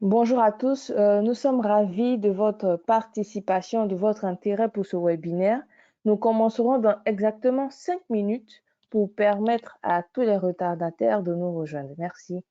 Bonjour à tous, nous sommes ravis de votre participation, de votre intérêt pour ce webinaire. Nous commencerons dans exactement 5 minutes pour permettre à tous les retardataires de nous rejoindre. Merci.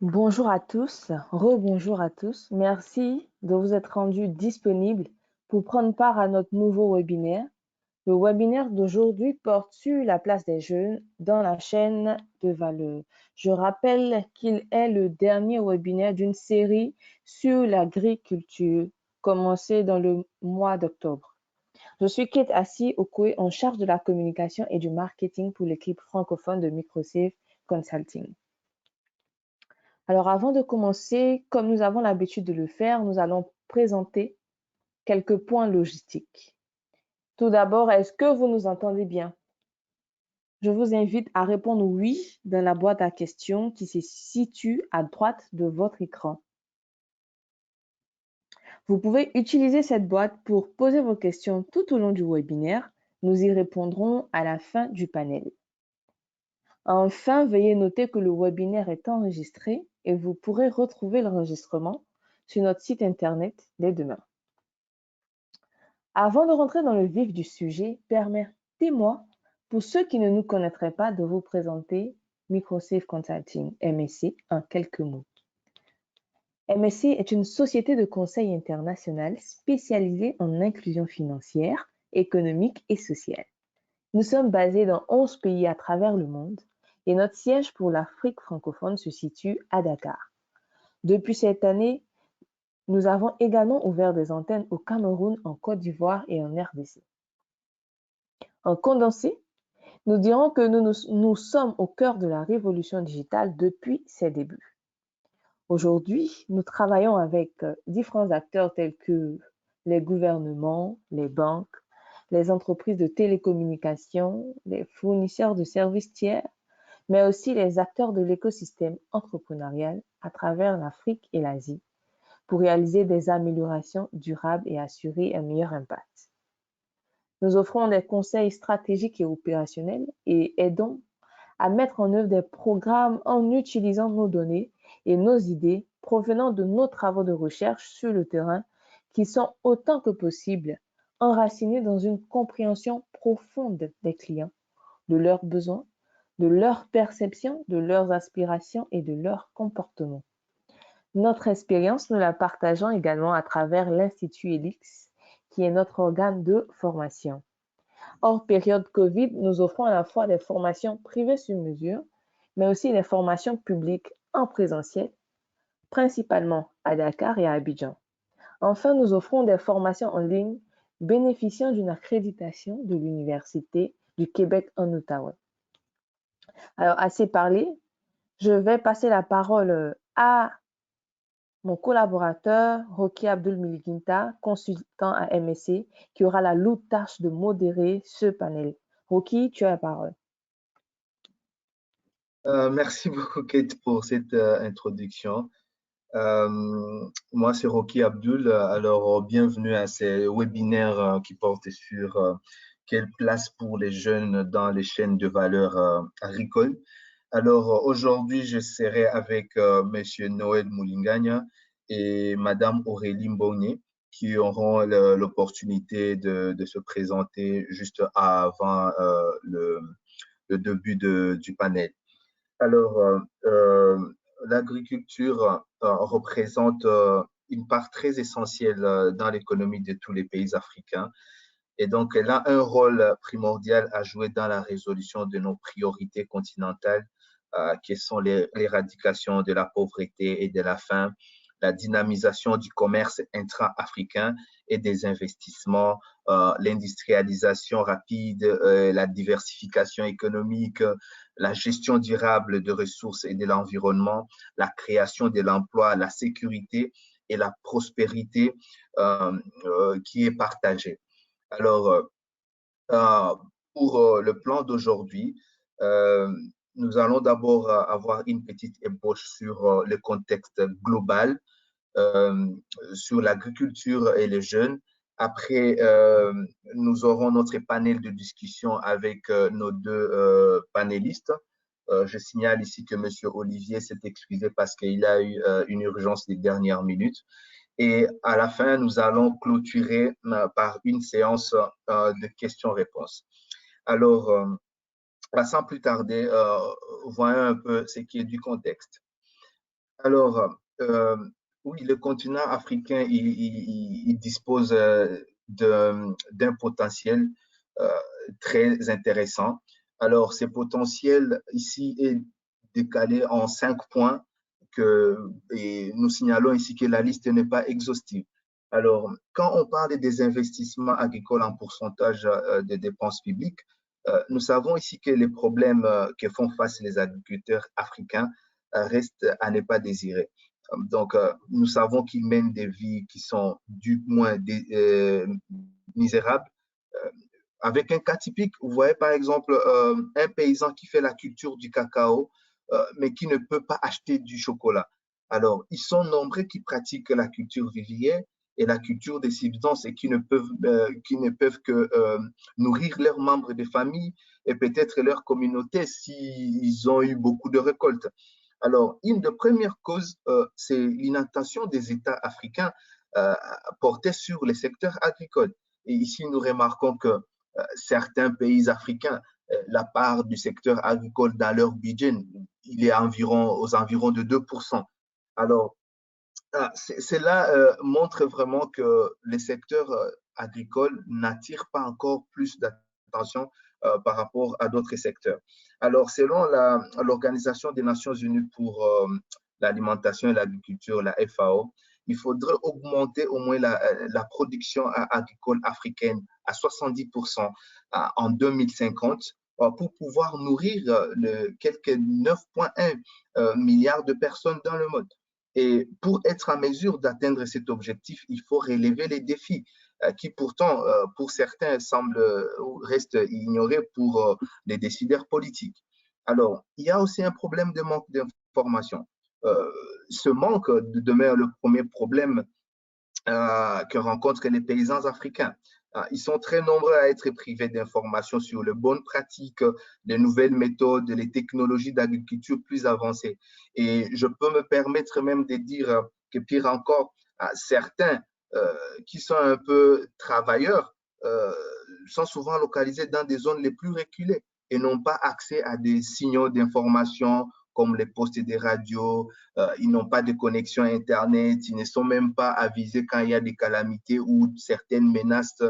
Bonjour à tous, rebonjour à tous. Merci de vous être rendus disponibles pour prendre part à notre nouveau webinaire. Le webinaire d'aujourd'hui porte sur la place des jeunes dans la chaîne de valeur. Je rappelle qu'il est le dernier webinaire d'une série sur l'agriculture commencée dans le mois d'octobre. Je suis Kate Assi-Okoye, en charge de la communication et du marketing pour l'équipe francophone de Microsafe Consulting. Alors, avant de commencer, comme nous avons l'habitude de le faire, nous allons présenter quelques points logistiques. Tout d'abord, est-ce que vous nous entendez bien? Je vous invite à répondre oui dans la boîte à questions qui se situe à droite de votre écran. Vous pouvez utiliser cette boîte pour poser vos questions tout au long du webinaire. Nous y répondrons à la fin du panel. Enfin, veuillez noter que le webinaire est enregistré et vous pourrez retrouver l'enregistrement sur notre site internet dès demain. Avant de rentrer dans le vif du sujet, permettez-moi, pour ceux qui ne nous connaîtraient pas, de vous présenter Microsafe Consulting, MSC, en quelques mots. MSC est une société de conseil internationale spécialisée en inclusion financière, économique et sociale. Nous sommes basés dans 11 pays à travers le monde et notre siège pour l'Afrique francophone se situe à Dakar. Depuis cette année, nous avons également ouvert des antennes au Cameroun, en Côte d'Ivoire et en RDC. En condensé, nous dirons que nous sommes au cœur de la révolution digitale depuis ses débuts. Aujourd'hui, nous travaillons avec différents acteurs tels que les gouvernements, les banques, les entreprises de télécommunications, les fournisseurs de services tiers, mais aussi les acteurs de l'écosystème entrepreneurial à travers l'Afrique et l'Asie pour réaliser des améliorations durables et assurer un meilleur impact. Nous offrons des conseils stratégiques et opérationnels et aidons à mettre en œuvre des programmes en utilisant nos données et nos idées provenant de nos travaux de recherche sur le terrain qui sont autant que possible enracinés dans une compréhension profonde des clients, de leurs besoins, de leurs perceptions, de leurs aspirations et de leurs comportements. Notre expérience, nous la partageons également à travers l'Institut ELIX, qui est notre organe de formation. Hors période Covid, nous offrons à la fois des formations privées sur mesure, mais aussi des formations publiques en présentiel, principalement à Dakar et à Abidjan. Enfin, nous offrons des formations en ligne bénéficiant d'une accréditation de l'Université du Québec en Outaouais. Alors, assez parlé, je vais passer la parole à mon collaborateur, Rocky Abdul Miliginta, consultant à MSC, qui aura la lourde tâche de modérer ce panel. Rocky, tu as la parole. Merci beaucoup, Kate, pour cette introduction. Moi, c'est Rocky Abdul. Alors, bienvenue à ces webinaires qui portent sur quelle place pour les jeunes dans les chaînes de valeur agricoles. Alors, aujourd'hui, je serai avec Monsieur Noël Moulingagna et Madame Aurélie Mbogné qui auront l'opportunité de se présenter juste avant le début du panel. Alors, l'agriculture représente une part très essentielle dans l'économie de tous les pays africains. Et donc, elle a un rôle primordial à jouer dans la résolution de nos priorités continentales, qui sont l'éradication de la pauvreté et de la faim, la dynamisation du commerce intra-africain et des investissements, l'industrialisation rapide, la diversification économique, la gestion durable de ressources et de l'environnement, la création de l'emploi, la sécurité et la prospérité qui est partagée. Alors, pour le plan d'aujourd'hui, nous allons d'abord avoir une petite ébauche sur le contexte global, sur l'agriculture et les jeunes. Après, nous aurons notre panel de discussion avec nos deux panélistes. Je signale ici que M. Olivier s'est excusé parce qu'il a eu une urgence des dernières minutes. Et à la fin, nous allons clôturer par une séance de questions-réponses. Alors, sans plus tarder, voyons un peu ce qui est du contexte. Alors, oui, le continent africain, il dispose d'un potentiel euh, très intéressant. Alors, ce potentiel ici est décalé en 5 points et nous signalons ici que la liste n'est pas exhaustive. Alors, quand on parle des investissements agricoles en pourcentage des dépenses publiques, nous savons ici que les problèmes que font face les agriculteurs africains restent à ne pas désirer. Donc, nous savons qu'ils mènent des vies qui sont du moins misérables. Euh, Avec un cas typique, vous voyez par exemple un paysan qui fait la culture du cacao, mais qui ne peut pas acheter du chocolat. Alors, ils sont nombreux qui pratiquent la culture vivrière et la culture des subsistances et qui ne peuvent que nourrir leurs membres de famille et peut-être leur communauté s'ils ont eu beaucoup de récoltes. Alors, une des premières causes, c'est l'inattention des États africains euh, portée sur les secteurs agricoles. Et ici, nous remarquons que certains pays africains, la part du secteur agricole dans leur budget, il est aux environs de 2%. Alors, cela montre vraiment que les secteurs agricoles n'attirent pas encore plus d'attention par rapport à d'autres secteurs. Alors, selon l'Organisation des Nations Unies pour l'alimentation et l'agriculture, la FAO, il faudrait augmenter au moins la production agricole africaine à 70% en 2050 pour pouvoir nourrir quelques 9,1 milliards de personnes dans le monde. Et pour être en mesure d'atteindre cet objectif, il faut relever les défis qui pourtant, pour certains, restent ignorés pour les décideurs politiques. Alors, il y a aussi un problème de manque d'information. Ce manque demeure le premier problème que rencontrent les paysans africains. Ils sont très nombreux à être privés d'informations sur les bonnes pratiques, les nouvelles méthodes, les technologies d'agriculture plus avancées. Et je peux me permettre même de dire que pire encore, certains qui sont un peu travailleurs sont souvent localisés dans des zones les plus reculées et n'ont pas accès à des signaux d'information comme les postes des radios, ils n'ont pas de connexion Internet, ils ne sont même pas avisés quand il y a des calamités ou certaines menaces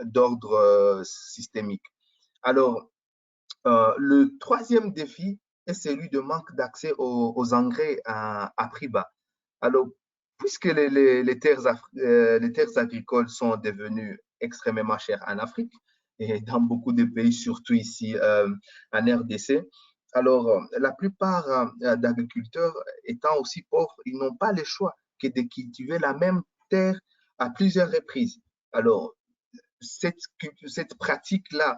d'ordre systémique. Alors, le troisième défi est celui de manque d'accès aux engrais à prix bas. Alors, puisque les terres agricoles sont devenues extrêmement chères en Afrique et dans beaucoup de pays, surtout ici en RDC, alors la plupart d'agriculteurs étant aussi pauvres, ils n'ont pas le choix que de cultiver la même terre à plusieurs reprises. Alors, cette pratique-là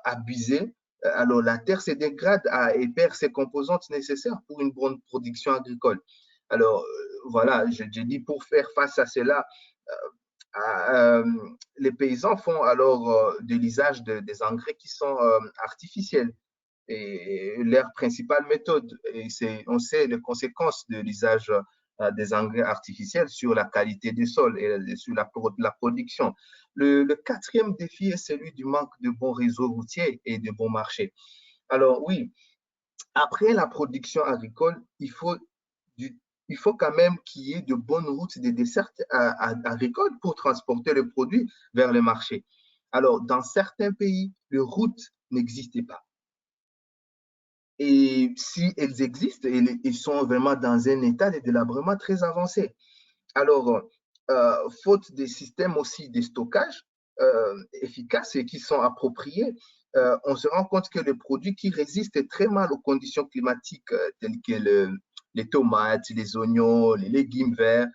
abusée, alors la terre se dégrade et perd ses composantes nécessaires pour une bonne production agricole. Alors, voilà, je dis pour faire face à cela, les paysans font alors de l'usage des engrais qui sont artificiels. Et leur principale méthode, et on sait les conséquences de l'usage des engrais artificiels sur la qualité du sol et sur la production. Le quatrième défi est celui du manque de bons réseaux routiers et de bons marchés. Alors oui, après la production agricole, il faut quand même qu'il y ait de bonnes routes, des dessertes agricoles pour transporter le produit vers le marché. Alors, dans certains pays, les routes n'existaient pas. Et si elles existent, elles sont vraiment dans un état de délabrement très avancé. Alors, faute des systèmes aussi de stockage efficaces et qui sont appropriés, on se rend compte que les produits qui résistent très mal aux conditions climatiques telles que les tomates, les oignons, les légumes verts,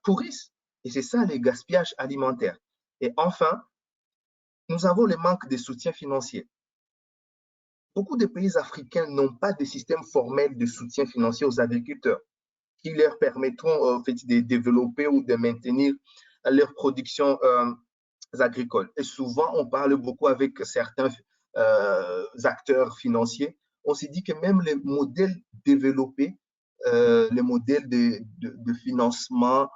pourrissent. Et c'est ça le gaspillage alimentaire. Et enfin, nous avons le manque de soutien financier. Beaucoup de pays africains n'ont pas de système formel de soutien financier aux agriculteurs qui leur permettront en fait, de développer ou de maintenir leur production agricoles. Et souvent, on parle beaucoup avec certains acteurs financiers. On s'est dit que même les modèles développés, les modèles de financement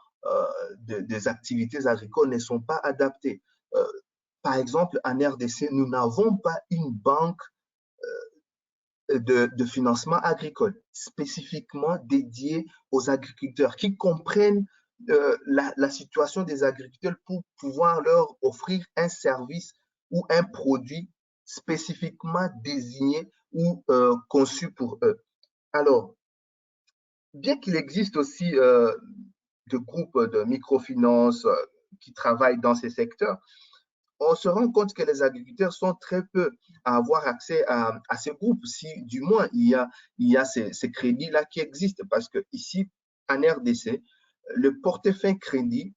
des activités agricoles ne sont pas adaptés. Euh, Par exemple, en RDC, nous n'avons pas une banque de financement agricole, spécifiquement dédiés aux agriculteurs, qui comprennent la situation des agriculteurs pour pouvoir leur offrir un service ou un produit spécifiquement désigné ou conçu pour eux. Alors, bien qu'il existe aussi de groupes de microfinance qui travaillent dans ces secteurs, on se rend compte que les agriculteurs sont très peu à avoir accès à ces groupes, si du moins il y a ces crédits-là qui existent, parce que ici, en RDC, le portefeuille crédit,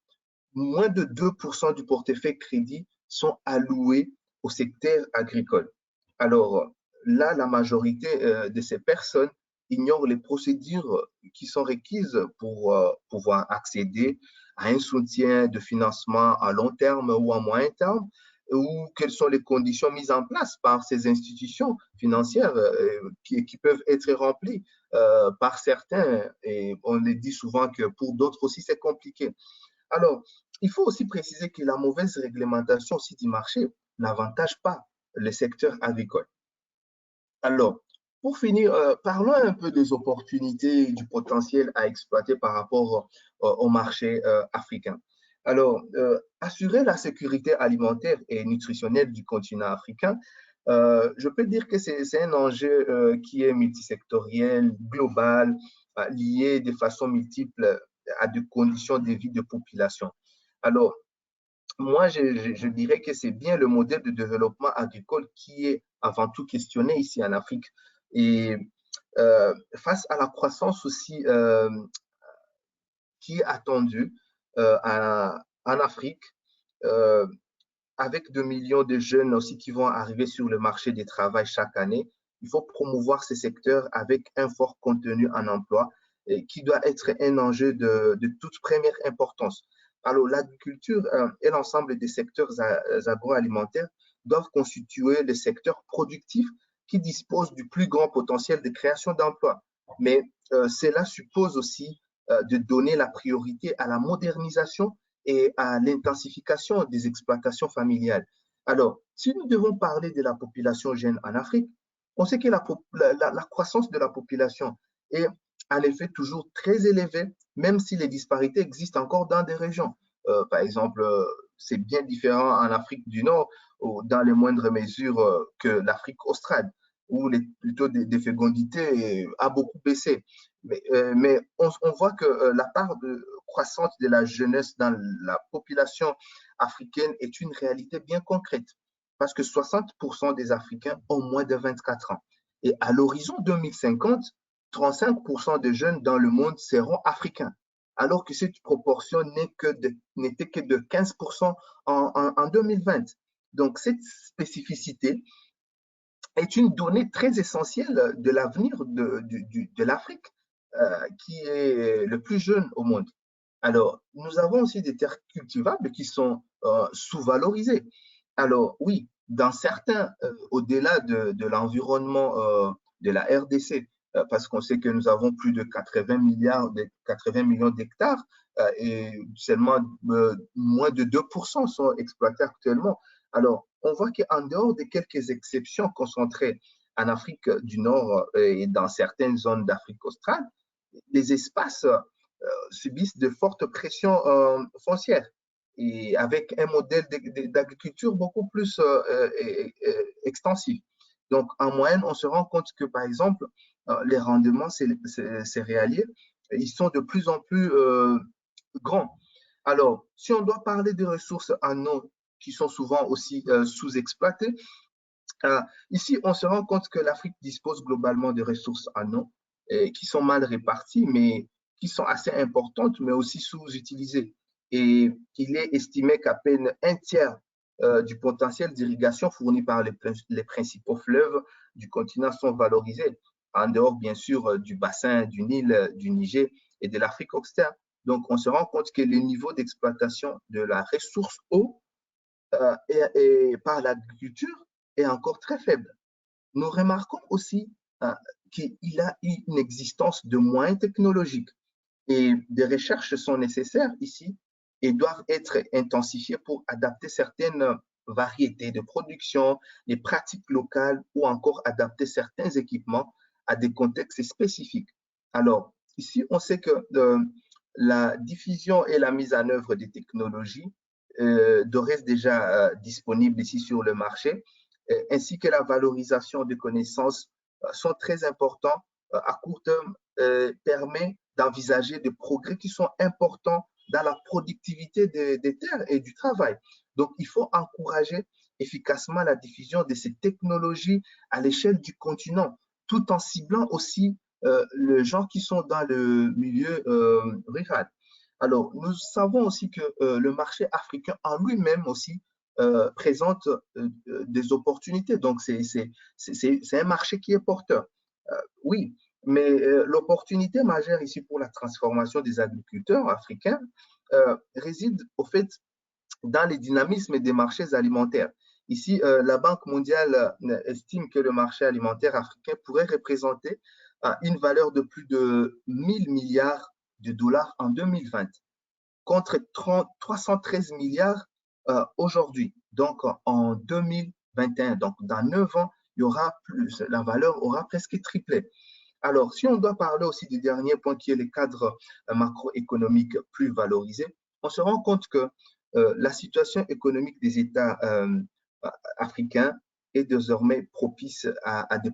moins de 2% du portefeuille crédit sont alloués au secteur agricole. Alors là, la majorité de ces personnes ignorent les procédures qui sont requises pour pouvoir accéder à un soutien de financement à long terme ou à moyen terme, ou quelles sont les conditions mises en place par ces institutions financières qui peuvent être remplies par certains. Et on le dit souvent que pour d'autres aussi, c'est compliqué. Alors, il faut aussi préciser que la mauvaise réglementation aussi du marché n'avantage pas le secteur agricole. Alors, pour finir, parlons un peu des opportunités et du potentiel à exploiter par rapport au marché africain. Alors, assurer la sécurité alimentaire et nutritionnelle du continent africain, je peux dire que c'est un enjeu qui est multisectoriel, global, lié de façon multiple à des conditions de vie de population. Alors, moi, je dirais que c'est bien le modèle de développement agricole qui est avant tout questionné ici en Afrique. Et face à la croissance aussi qui est attendue en Afrique, euh, avec 2 millions de jeunes aussi qui vont arriver sur le marché du travail chaque année, il faut promouvoir ces secteurs avec un fort contenu en emploi qui doit être un enjeu de toute première importance. Alors, l'agriculture et l'ensemble des secteurs agroalimentaires doivent constituer les secteurs productifs qui disposent du plus grand potentiel de création d'emplois. Mais cela suppose aussi de donner la priorité à la modernisation et à l'intensification des exploitations familiales. Alors, si nous devons parler de la population jeune en Afrique, on sait que la croissance de la population est en effet toujours très élevée, même si les disparités existent encore dans des régions. Par exemple, c'est bien différent en Afrique du Nord, ou dans les moindres mesures que l'Afrique australe, où le taux de fécondité a beaucoup baissé. Mais on voit que la part croissante de la jeunesse dans la population africaine est une réalité bien concrète, parce que 60% des Africains ont moins de 24 ans. Et à l'horizon 2050, 35% des jeunes dans le monde seront africains, alors que cette proportion n'était que de 15% en 2020. Donc, cette spécificité est une donnée très essentielle de l'avenir de l'Afrique, qui est le plus jeune au monde. Alors, nous avons aussi des terres cultivables qui sont sous-valorisées. Alors, oui, dans certains, au-delà de l'environnement de la RDC, parce qu'on sait que nous avons plus de 80 millions d'hectares et seulement moins de 2% sont exploités actuellement. Alors, on voit qu'en dehors de quelques exceptions concentrées en Afrique du Nord et dans certaines zones d'Afrique australe, les espaces subissent de fortes pressions foncières et avec un modèle d'agriculture beaucoup plus extensif. Donc, en moyenne, on se rend compte que, par exemple, les rendements céréaliers, ils sont de plus en plus grands. Alors, si on doit parler des ressources en eau qui sont souvent aussi sous-exploitées, ici, on se rend compte que l'Afrique dispose globalement de ressources en eau qui sont mal réparties, mais qui sont assez importantes, mais aussi sous-utilisées. Et il est estimé qu'à peine un tiers du potentiel d'irrigation fourni par les principaux fleuves du continent sont valorisés, en dehors, bien sûr, du bassin du Nil, du Niger et de l'Afrique australe. Donc, on se rend compte que le niveau d'exploitation de la ressource eau et par l'agriculture est encore très faible. Nous remarquons aussi qu'il y a une existence de moyens technologiques et des recherches sont nécessaires ici et doivent être intensifiées pour adapter certaines variété de production, les pratiques locales ou encore adapter certains équipements à des contextes spécifiques. Alors, ici, on sait que la diffusion et la mise en œuvre des technologies restent déjà disponibles ici sur le marché, ainsi que la valorisation des connaissances sont très importants à court terme, permet d'envisager des progrès qui sont importants dans la productivité des terres et du travail. Donc, il faut encourager efficacement la diffusion de ces technologies à l'échelle du continent, tout en ciblant aussi les gens qui sont dans le milieu rural. Alors, nous savons aussi que le marché africain en lui-même aussi présente des opportunités. Donc, c'est un marché qui est porteur. Oui, mais l'opportunité majeure ici pour la transformation des agriculteurs africains réside au fait dans les dynamismes des marchés alimentaires. Ici, la Banque mondiale estime que le marché alimentaire africain pourrait représenter une valeur de plus de 1000 milliards de dollars en 2020, contre 313 milliards aujourd'hui, donc en 2021. Donc, dans 9 ans, il y aura plus, la valeur aura presque triplé. Alors, si on doit parler aussi du dernier point qui est le cadre macroéconomique plus valorisé, on se rend compte que la situation économique des États africains est désormais propice à des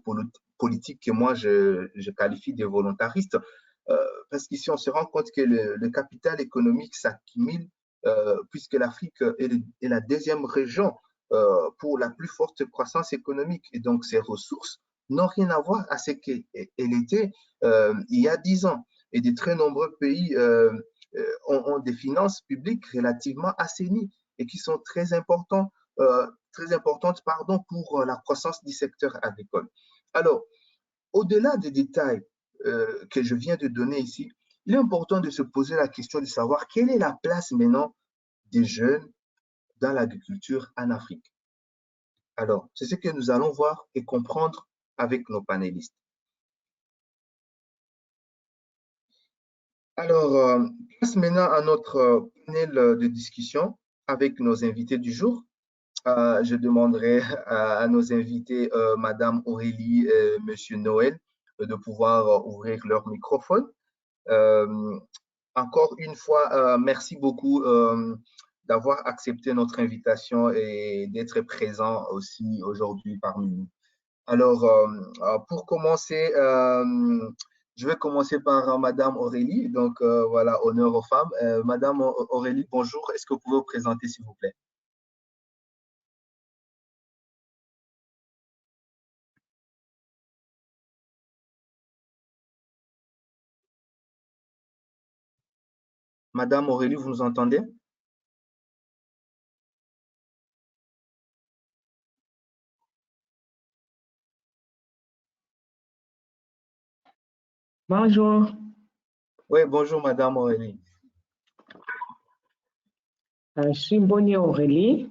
politiques que moi je qualifie de volontaristes, parce qu'ici on se rend compte que le capital économique s'accumule puisque l'Afrique est la deuxième région pour la plus forte croissance économique, et donc ses ressources n'ont rien à voir à ce qu'elle était il y a 10 ans. Et de très nombreux pays ont des finances publiques relativement assainies et qui sont très importantes pour la croissance du secteur agricole. Alors, au-delà des détails que je viens de donner ici, il est important de se poser la question de savoir quelle est la place maintenant des jeunes dans l'agriculture en Afrique. Alors, c'est ce que nous allons voir et comprendre avec nos panélistes. Alors, place maintenant à notre panel de discussion avec nos invités du jour. Je demanderai à nos invités, Madame Aurélie et Monsieur Noël, de pouvoir ouvrir leur microphone. Encore une fois, merci beaucoup d'avoir accepté notre invitation et d'être présent aussi aujourd'hui parmi nous. Alors, pour commencer, je vais commencer par Madame Aurélie. Donc, voilà, honneur aux femmes. Madame Aurélie, bonjour. Est-ce que vous pouvez vous présenter, s'il vous plaît? Madame Aurélie, vous nous entendez? Bonjour, Oui, bonjour Madame Aurélie. je suis Bonnie Aurélie,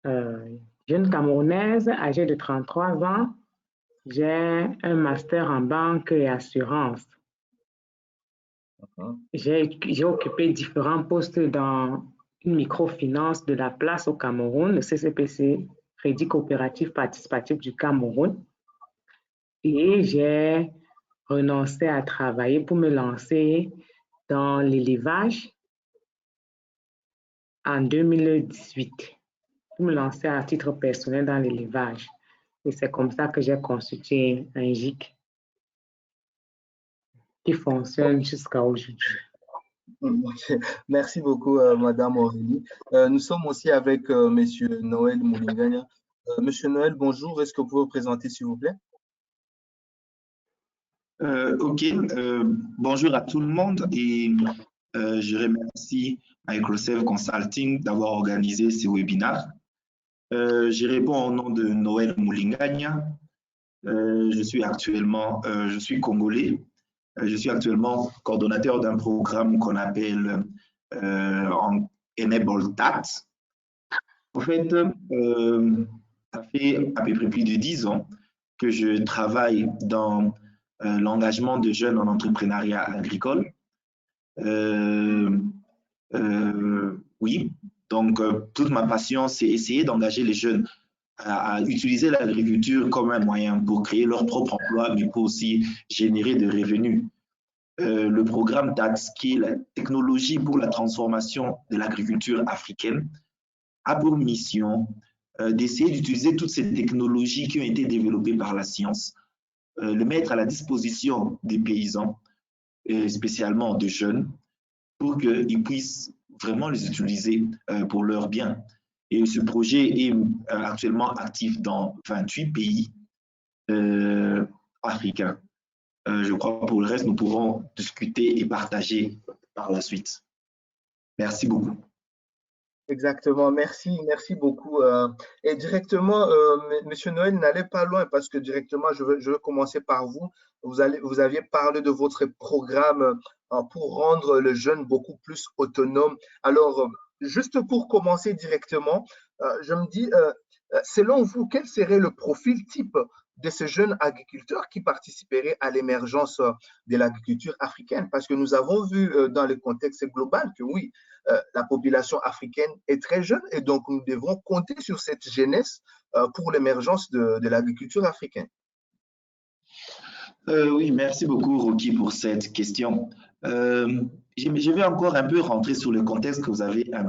jeune Camerounaise âgée de 33 ans. J'ai un master en banque et assurance. J'ai occupé différents postes dans une microfinance de la place au Cameroun, le CCPC, Crédit Coopératif Participatif du Cameroun. Et j'ai renoncé à travailler pour me lancer dans l'élevage en 2018, pour me lancer à titre personnel dans l'élevage. Et c'est comme ça que j'ai constitué un GIC qui fonctionne jusqu'à aujourd'hui. Merci beaucoup, Madame Aurélie. Nous sommes aussi avec Monsieur Noël Moulingania. Monsieur Noël, bonjour. Est-ce que vous pouvez vous présenter, s'il vous plaît? Ok, bonjour à tout le monde et je remercie Microsoft Consulting d'avoir organisé ce webinaire. Je réponds au nom de Noël Moulingania. Je suis congolais. Je suis actuellement coordonnateur d'un programme qu'on appelle Enable TAT. En fait, ça fait à peu près plus de 10 ans que je travaille dans l'engagement de jeunes en entrepreneuriat agricole. Oui, Donc, toute ma passion, c'est essayer d'engager les jeunes à utiliser l'agriculture comme un moyen pour créer leur propre emploi, mais pour aussi générer des revenus. Le programme TATS, qui est la technologie pour la transformation de l'agriculture africaine, a pour mission d'essayer d'utiliser toutes ces technologies qui ont été développées par la science, le mettre à la disposition des paysans, spécialement des jeunes, pour qu'ils puissent vraiment les utiliser pour leur bien. Et ce projet est actuellement actif dans 28 pays africains. Je crois que pour le reste, nous pourrons discuter et partager par la suite. Merci beaucoup. Exactement, merci beaucoup. Et directement, Monsieur Noël n'allez pas loin parce que directement, je veux commencer par vous. Vous aviez parlé de votre programme pour rendre le jeune beaucoup plus autonome. Alors, juste pour commencer directement, je me dis, selon vous, quel serait le profil type de ces jeunes agriculteurs qui participeraient à l'émergence de l'agriculture africaine? Parce que nous avons vu dans le contexte global que oui, la population africaine est très jeune et donc nous devons compter sur cette jeunesse pour l'émergence de l'agriculture africaine. Oui, merci beaucoup, Rocky, pour cette question. Je vais encore un peu rentrer sur le contexte que vous avez un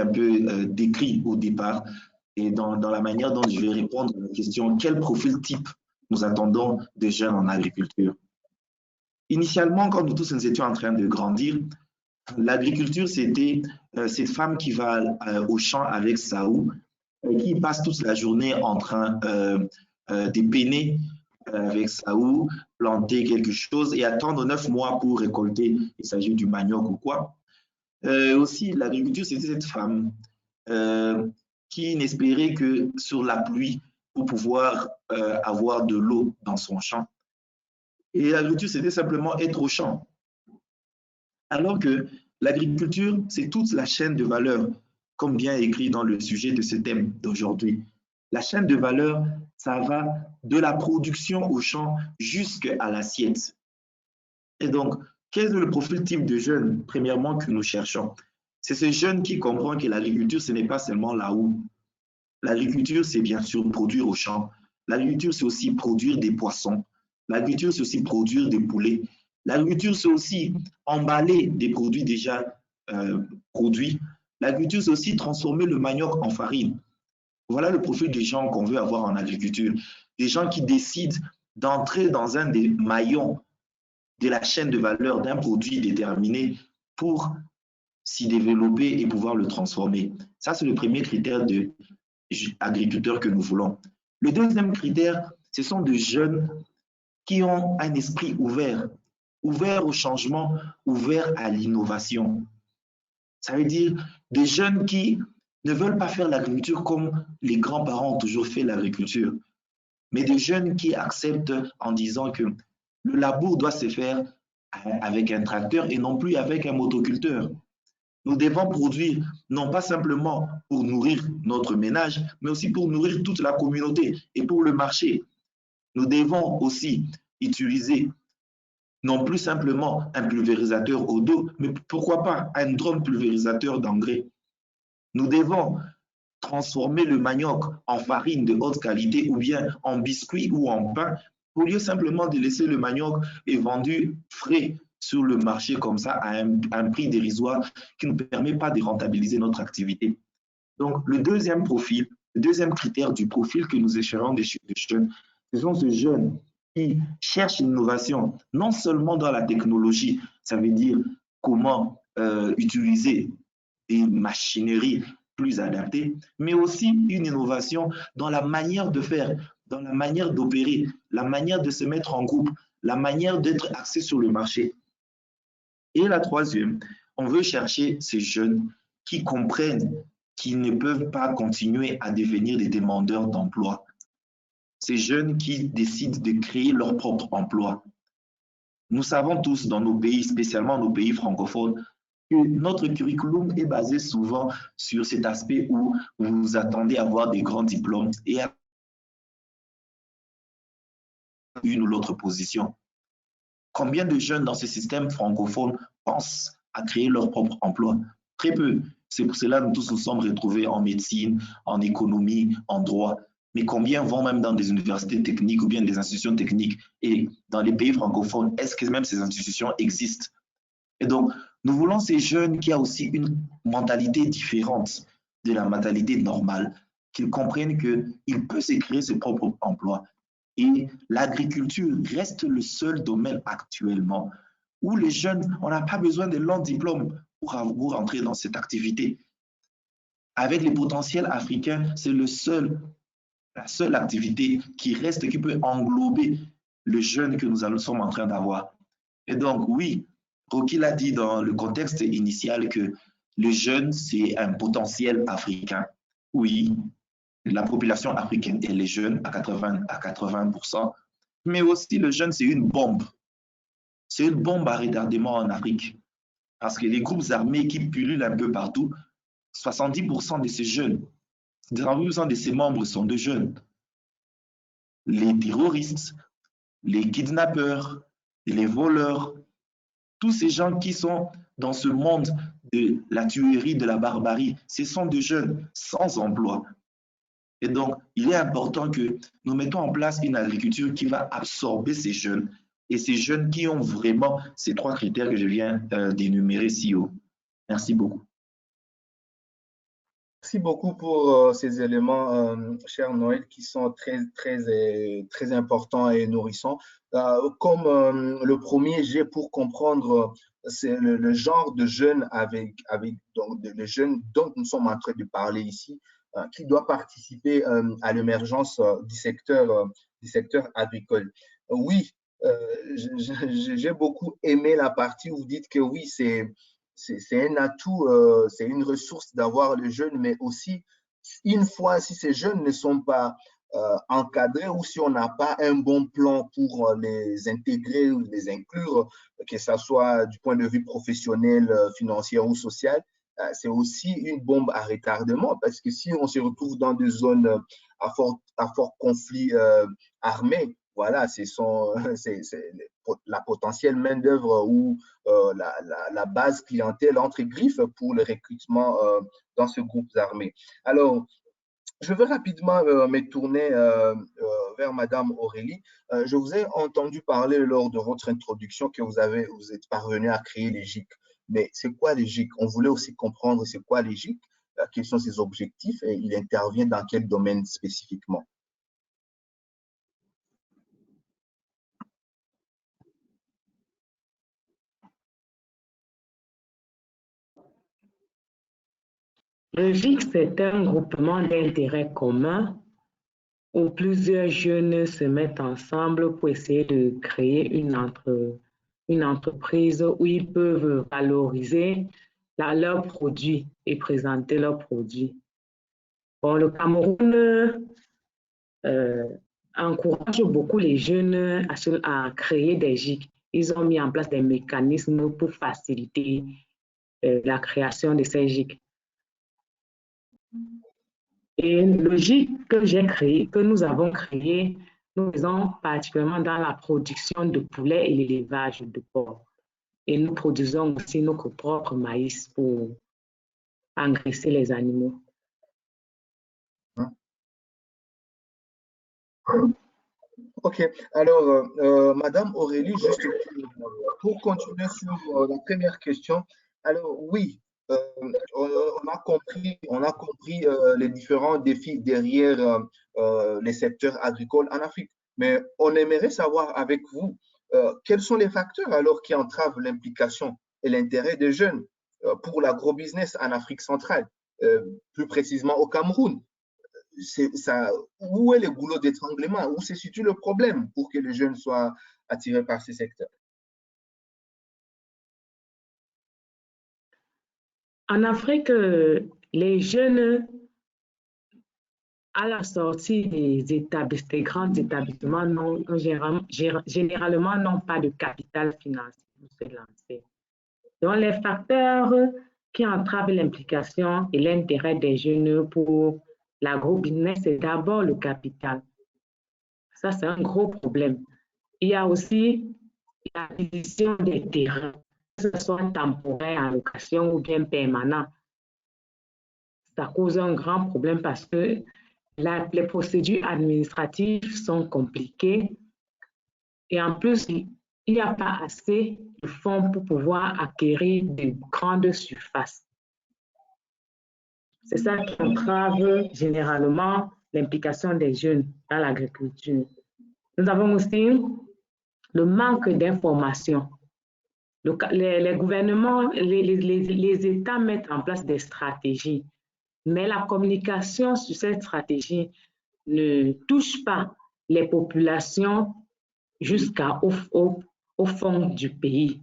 peu décrit au départ et dans la manière dont je vais répondre à la question quel profil type nous attendons des jeunes en agriculture. Initialement, quand nous tous nous étions en train de grandir, l'agriculture, c'était cette femme qui va au champ avec sa houe, qui passe toute la journée en train de peiner avec sa houe, planter quelque chose et attendre 9 mois pour récolter. Il s'agit du manioc ou quoi. Aussi, l'agriculture, c'était cette femme qui n'espérait que sur la pluie pour pouvoir avoir de l'eau dans son champ. Et l'agriculture, c'était simplement être au champ. Alors que l'agriculture, c'est toute la chaîne de valeur, comme bien écrit dans le sujet de ce thème d'aujourd'hui. La chaîne de valeur, ça va de la production au champ jusqu'à l'assiette. Et donc, quel est le profil type de jeune, premièrement, que nous cherchons? C'est ce jeune qui comprend que l'agriculture, ce n'est pas seulement la houe. L'agriculture, c'est bien sûr produire au champ. L'agriculture, c'est aussi produire des poissons. L'agriculture, c'est aussi produire des poulets. L'agriculture, c'est aussi emballer des produits déjà produits. L'agriculture, c'est aussi transformer le manioc en farine. Voilà le profil des gens qu'on veut avoir en agriculture. Des gens qui décident d'entrer dans un des maillons de la chaîne de valeur d'un produit déterminé pour s'y développer et pouvoir le transformer. Ça, c'est le premier critère de agriculteurs que nous voulons. Le deuxième critère, ce sont des jeunes qui ont un esprit ouvert, ouvert au changement, ouvert à l'innovation. Ça veut dire des jeunes qui ne veulent pas faire l'agriculture comme les grands-parents ont toujours fait l'agriculture, mais des jeunes qui acceptent en disant que le labour doit se faire avec un tracteur et non plus avec un motoculteur. Nous devons produire non pas simplement pour nourrir notre ménage, mais aussi pour nourrir toute la communauté et pour le marché. Nous devons aussi utiliser non plus simplement un pulvérisateur au dos, mais pourquoi pas un drone pulvérisateur d'engrais. Nous devons transformer le manioc en farine de haute qualité ou bien en biscuit ou en pain, au lieu simplement de laisser le manioc et vendu frais sur le marché comme ça à un prix dérisoire qui ne permet pas de rentabiliser notre activité. Donc, le deuxième profil, le deuxième critère du profil que nous écherons des jeunes, ce sont ces jeunes qui cherchent l'innovation, non seulement dans la technologie, ça veut dire comment utiliser des machineries plus adaptées, mais aussi une innovation dans la manière de faire, dans la manière d'opérer, la manière de se mettre en groupe, la manière d'être axé sur le marché. Et la troisième, on veut chercher ces jeunes qui comprennent qu'ils ne peuvent pas continuer à devenir des demandeurs d'emploi. Ces jeunes qui décident de créer leur propre emploi. Nous savons tous dans nos pays, spécialement nos pays francophones, que notre curriculum est basé souvent sur cet aspect où vous vous attendez à avoir des grands diplômes et à une ou l'autre position. Combien de jeunes dans ce système francophone pensent à créer leur propre emploi? Très peu. C'est pour cela que nous tous nous sommes retrouvés en médecine, en économie, en droit. Mais combien vont même dans des universités techniques ou bien des institutions techniques? Et dans les pays francophones, est-ce que même ces institutions existent? Et donc, nous voulons ces jeunes qui ont aussi une mentalité différente de la mentalité normale, qu'ils comprennent qu'ils peuvent se créer ses propres emplois. Et l'agriculture reste le seul domaine actuellement où les jeunes, on n'a pas besoin de longs diplômes pour entrer dans cette activité. Avec les potentiels africains, c'est la seule activité qui reste, qui peut englober le jeune que nous sommes en train d'avoir. Et donc, oui, Rocky l'a dit dans le contexte initial que le jeune, c'est un potentiel africain. Oui, la population africaine et les jeunes à 80%, mais aussi le jeune, c'est une bombe. C'est une bombe à retardement en Afrique. Parce que les groupes armés qui pullulent un peu partout, 70% de ces jeunes, 70% de ces membres sont de jeunes. Les terroristes, les kidnappeurs, les voleurs, tous ces gens qui sont dans ce monde de la tuerie, de la barbarie, ce sont des jeunes sans emploi. Et donc, il est important que nous mettons en place une agriculture qui va absorber ces jeunes et ces jeunes qui ont vraiment ces 3 critères que je viens d'énumérer si haut. Merci beaucoup. Merci beaucoup pour ces éléments, cher Noël, qui sont très importants et nourrissants. Comme le premier jet pour comprendre, c'est le genre de jeunes donc, les jeunes dont nous sommes en train de parler ici, qui doit participer à l'émergence du secteur agricole. Oui, j'ai beaucoup aimé la partie où vous dites que oui, c'est un atout, c'est une ressource d'avoir les jeunes, mais aussi, une fois, si ces jeunes ne sont pas encadrés ou si on n'a pas un bon plan pour les intégrer ou les inclure, que ce soit du point de vue professionnel, financier ou social, c'est aussi une bombe à retardement parce que si on se retrouve dans des zones à fort conflit armé, voilà, c'est la potentielle main-d'œuvre ou la base clientèle entre griffes pour le recrutement dans ce groupe armé. Alors, je veux rapidement me tourner vers Madame Aurélie. Je vous ai entendu parler lors de votre introduction que vous êtes parvenu à créer les GIC. Mais c'est quoi les GIC? On voulait aussi comprendre c'est quoi les GIC, quels sont ses objectifs et il intervient dans quel domaine spécifiquement? Le GIC, c'est un groupement d'intérêts communs où plusieurs jeunes se mettent ensemble pour essayer de créer une entreprise où ils peuvent valoriser leurs produits et présenter leurs produits. Bon, le Cameroun encourage beaucoup les jeunes à créer des GIC. Ils ont mis en place des mécanismes pour faciliter la création de ces GIC. Et le GIC que nous avons créé, nous faisons particulièrement dans la production de poulet et l'élevage de porc. Et nous produisons aussi notre propre maïs pour engraisser les animaux. Ok, alors, Madame Aurélie, juste pour continuer sur la première question, alors oui, on a compris les différents défis derrière les secteurs agricoles en Afrique, mais on aimerait savoir avec vous quels sont les facteurs alors qui entravent l'implication et l'intérêt des jeunes pour l'agrobusiness en Afrique centrale, plus précisément au Cameroun. Où est le goulot d'étranglement? Où se situe le problème pour que les jeunes soient attirés par ces secteurs? En Afrique, les jeunes, à la sortie des grands établissements, généralement n'ont pas de capital financier pour se lancer. Donc, les facteurs qui entravent l'implication et l'intérêt des jeunes pour l'agrobusiness, c'est d'abord le capital. Ça, c'est un gros problème. Il y a aussi l'acquisition des terrains. ce soit temporaire en location ou bien permanent, ça cause un grand problème parce que les procédures administratives sont compliquées et en plus, il n'y a pas assez de fonds pour pouvoir acquérir de grandes surfaces. C'est ça qui entrave généralement l'implication des jeunes dans l'agriculture. Nous avons aussi le manque d'information. Les gouvernements, les États mettent en place des stratégies, mais la communication sur cette stratégie ne touche pas les populations jusqu'au fond du pays.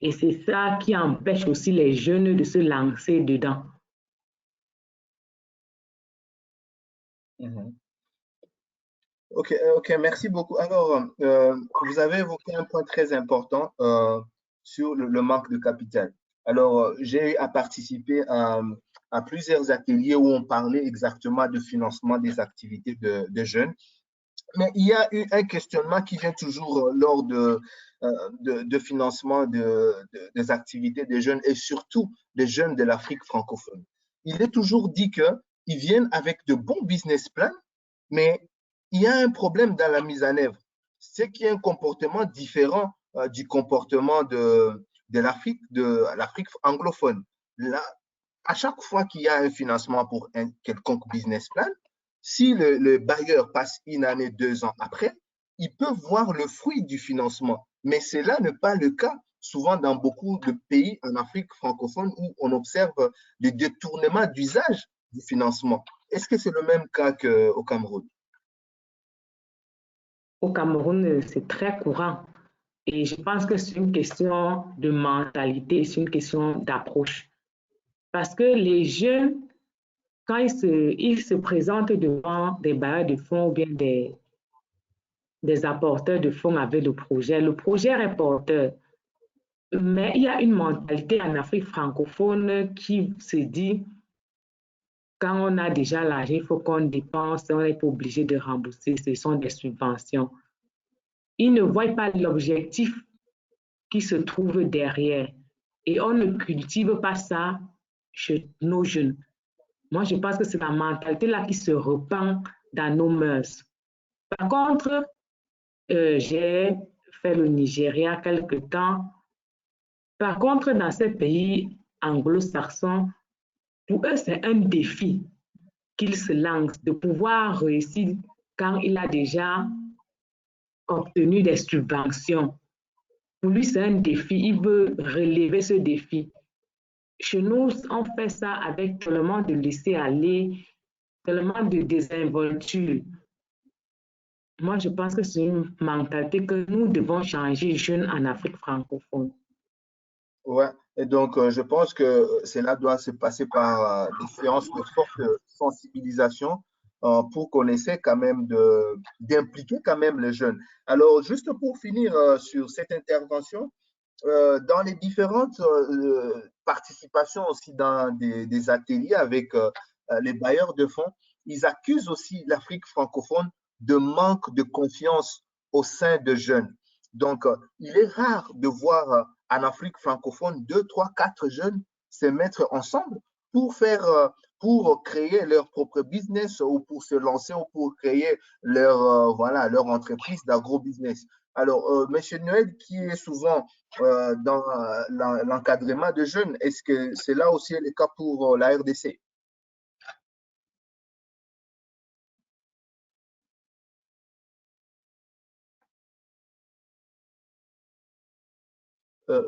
Et c'est ça qui empêche aussi les jeunes de se lancer dedans. Ok, merci beaucoup. Alors, vous avez évoqué un point très important sur le manque de capital. Alors, j'ai eu à participer à plusieurs ateliers où on parlait exactement de financement des activités de jeunes. Mais il y a eu un questionnement qui vient toujours lors de financement des activités des jeunes et surtout des jeunes de l'Afrique francophone. Il est toujours dit qu'ils viennent avec de bons business plans, mais il y a un problème dans la mise en œuvre. C'est qu'il y a un comportement différent du comportement de l'Afrique anglophone. Là, à chaque fois qu'il y a un financement pour un quelconque business plan, si le bailleur passe une année, 2 ans après, il peut voir le fruit du financement. Mais cela n'est pas le cas souvent dans beaucoup de pays en Afrique francophone où on observe le détournement d'usage du financement. Est-ce que c'est le même cas qu'au Cameroun? Au Cameroun, c'est très courant. Et je pense que c'est une question de mentalité, c'est une question d'approche. Parce que les jeunes, quand ils se présentent devant des bailleurs de fonds ou bien des apporteurs de fonds avec le projet est porteur. Mais il y a une mentalité en Afrique francophone qui se dit, quand on a déjà l'argent, il faut qu'on dépense, on n'est pas obligé de rembourser, ce sont des subventions. Ils ne voient pas l'objectif qui se trouve derrière. Et on ne cultive pas ça chez nos jeunes. Moi, je pense que c'est la mentalité là qui se répand dans nos mœurs. Par contre, j'ai fait le Nigeria quelque temps. Par contre, dans ces pays anglo-saxons, pour eux, c'est un défi qu'ils se lancent de pouvoir réussir quand il a déjà obtenu des subventions. Pour lui, c'est un défi. Il veut relever ce défi. Chez nous, on fait ça avec tellement de laisser aller, tellement de désinvolture. Moi, je pense que c'est une mentalité que nous devons changer, jeunes en Afrique francophone. Ouais, et donc je pense que cela doit se passer par des séances de forte sensibilisation pour qu'on essaie quand même d'impliquer quand même les jeunes. Alors, juste pour finir sur cette intervention, dans les différentes participations aussi dans des ateliers avec les bailleurs de fonds, ils accusent aussi l'Afrique francophone de manque de confiance au sein de jeunes. Donc, il est rare de voir en Afrique francophone 2, 3, 4 jeunes se mettre ensemble pour créer leur propre business ou pour se lancer ou pour créer leur entreprise d'agro-business. Alors, Monsieur Noël, qui est souvent dans l'encadrement de jeunes, est-ce que c'est là aussi le cas pour la RDC?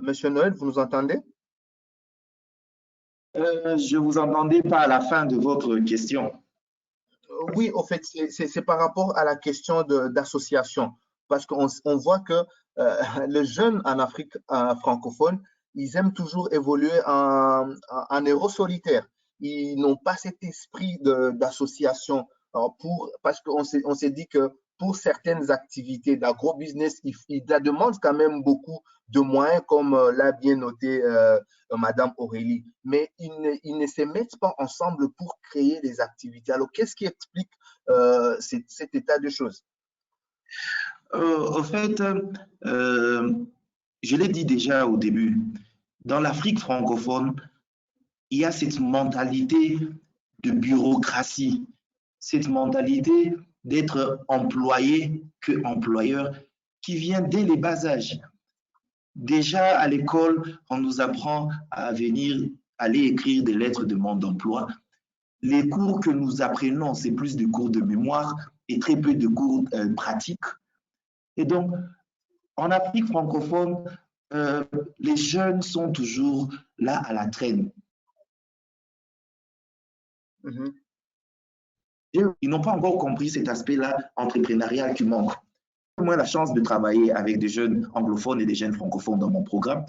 Monsieur Noël, vous nous entendez? Je vous entendais pas à la fin de votre question. Oui, en fait, c'est par rapport à la question d'association, parce qu'on voit que les jeunes en Afrique francophone, ils aiment toujours évoluer en héros solitaires. Ils n'ont pas cet esprit d'association parce qu'on s'est dit que pour certaines activités d'agro-business, la demande quand même beaucoup de moyens, comme l'a bien noté Madame Aurélie, mais ils ne se mettent pas ensemble pour créer des activités. Alors, qu'est-ce qui explique cet état de choses? En fait, je l'ai dit déjà au début, dans l'Afrique francophone, il y a cette mentalité de bureaucratie, cette mentalité d'être employé que employeur qui vient dès les bas âges. Déjà à l'école, on nous apprend à venir aller écrire des lettres de demande d'emploi. Les cours que nous apprenons, c'est plus des cours de mémoire et très peu de cours pratiques. Et donc, en Afrique francophone, les jeunes sont toujours là à la traîne. Ils n'ont pas encore compris cet aspect-là entrepreneurial qui manque. Moi, la chance de travailler avec des jeunes anglophones et des jeunes francophones dans mon programme.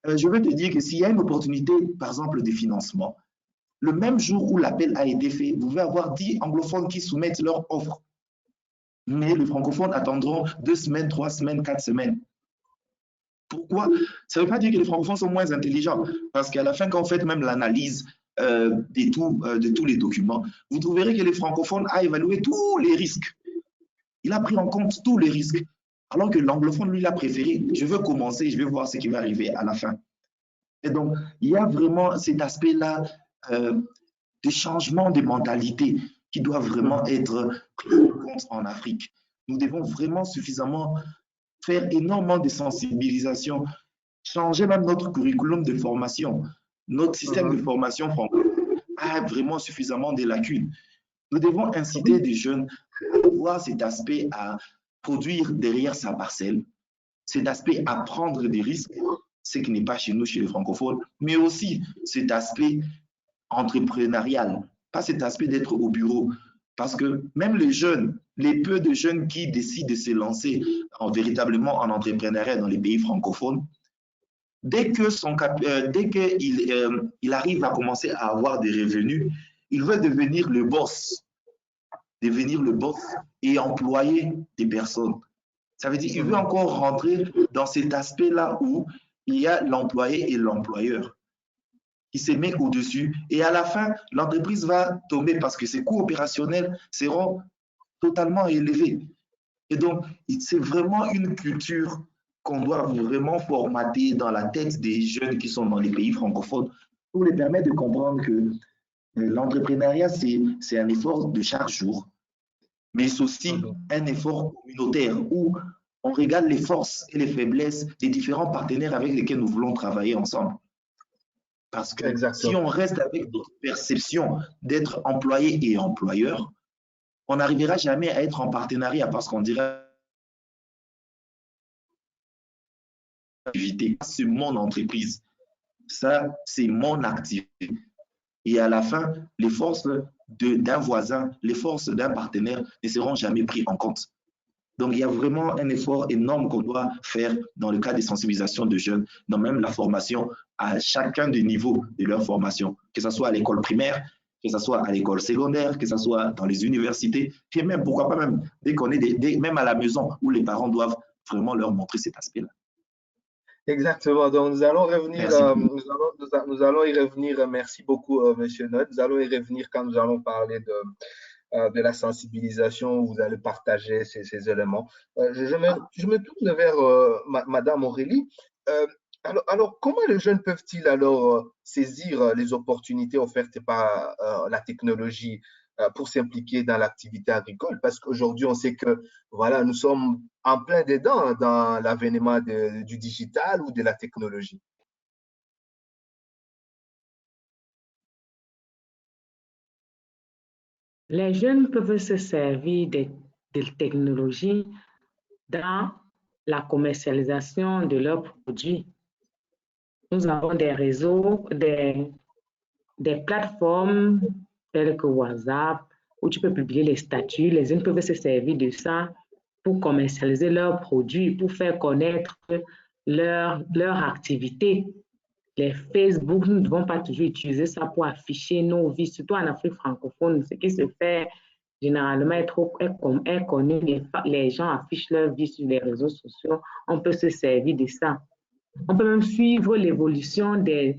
Je veux te dire que s'il y a une opportunité, par exemple, de financement, le même jour où l'appel a été fait, vous pouvez avoir 10 anglophones qui soumettent leur offre. Mais les francophones attendront 2 semaines, 3 semaines, 4 semaines. Pourquoi? Ça ne veut pas dire que les francophones sont moins intelligents, parce qu'à la fin, quand vous faites même l'analyse de tous les documents, vous trouverez que les francophones a évalué tous les risques. Il a pris en compte tous les risques, alors que l'anglophone, lui, il a préféré, je veux commencer, je vais voir ce qui va arriver à la fin. Et donc, il y a vraiment cet aspect-là de changement de mentalité qui doit vraiment être pris en compte en Afrique. Nous devons vraiment suffisamment faire énormément de sensibilisation, changer même notre curriculum de formation. Notre système de formation francophone a vraiment suffisamment de lacunes. Nous devons inciter des jeunes à voir cet aspect à produire derrière sa parcelle, cet aspect à prendre des risques, ce qui n'est pas chez nous, chez les francophones, mais aussi cet aspect entrepreneurial, pas cet aspect d'être au bureau. Parce que même les jeunes, les peu de jeunes qui décident de se lancer véritablement en entrepreneuriat dans les pays francophones, dès qu'il arrive à commencer à avoir des revenus, il veut devenir le boss et employer des personnes. Ça veut dire qu'il veut encore rentrer dans cet aspect-là où il y a l'employé et l'employeur qui se met au-dessus. Et à la fin, l'entreprise va tomber parce que ses coûts opérationnels seront totalement élevés. Et donc, c'est vraiment une culture qu'on doit vraiment formater dans la tête des jeunes qui sont dans les pays francophones pour les permettre de comprendre que l'entrepreneuriat, c'est un effort de chaque jour, mais c'est aussi un effort communautaire où on regarde les forces et les faiblesses des différents partenaires avec lesquels nous voulons travailler ensemble. Parce que si on reste avec notre perception d'être employé et employeur, on n'arrivera jamais à être en partenariat parce qu'on dirait c'est mon entreprise, ça c'est mon activité. Et à la fin, les forces d'un voisin, les forces d'un partenaire ne seront jamais prises en compte. Donc, il y a vraiment un effort énorme qu'on doit faire dans le cadre des sensibilisations de jeunes, dans même la formation à chacun des niveaux de leur formation, que ce soit à l'école primaire, que ce soit à l'école secondaire, que ce soit dans les universités, et même, pourquoi pas même, dès qu'on est même à la maison, où les parents doivent vraiment leur montrer cet aspect-là. Exactement. Donc, nous allons revenir, nous allons y revenir. Merci beaucoup, Monsieur Noël. Nous allons y revenir quand nous allons parler de la sensibilisation, où vous allez partager ces éléments. Je me tourne vers Madame Aurélie. Alors, comment les jeunes peuvent-ils alors saisir les opportunités offertes par la technologie pour s'impliquer dans l'activité agricole? Parce qu'aujourd'hui, on sait que voilà, nous sommes en plein dedans dans l'avènement du digital ou de la technologie. Les jeunes peuvent se servir de technologies dans la commercialisation de leurs produits. Nous avons des réseaux, des plateformes telles que WhatsApp, où tu peux publier les statuts. Les jeunes peuvent se servir de ça pour commercialiser leurs produits, pour faire connaître leur activité. Les Facebook, nous ne devons pas toujours utiliser ça pour afficher nos vies, surtout en Afrique francophone. Ce qui se fait généralement est connu. Les gens affichent leur vie sur les réseaux sociaux. On peut se servir de ça. On peut même suivre l'évolution des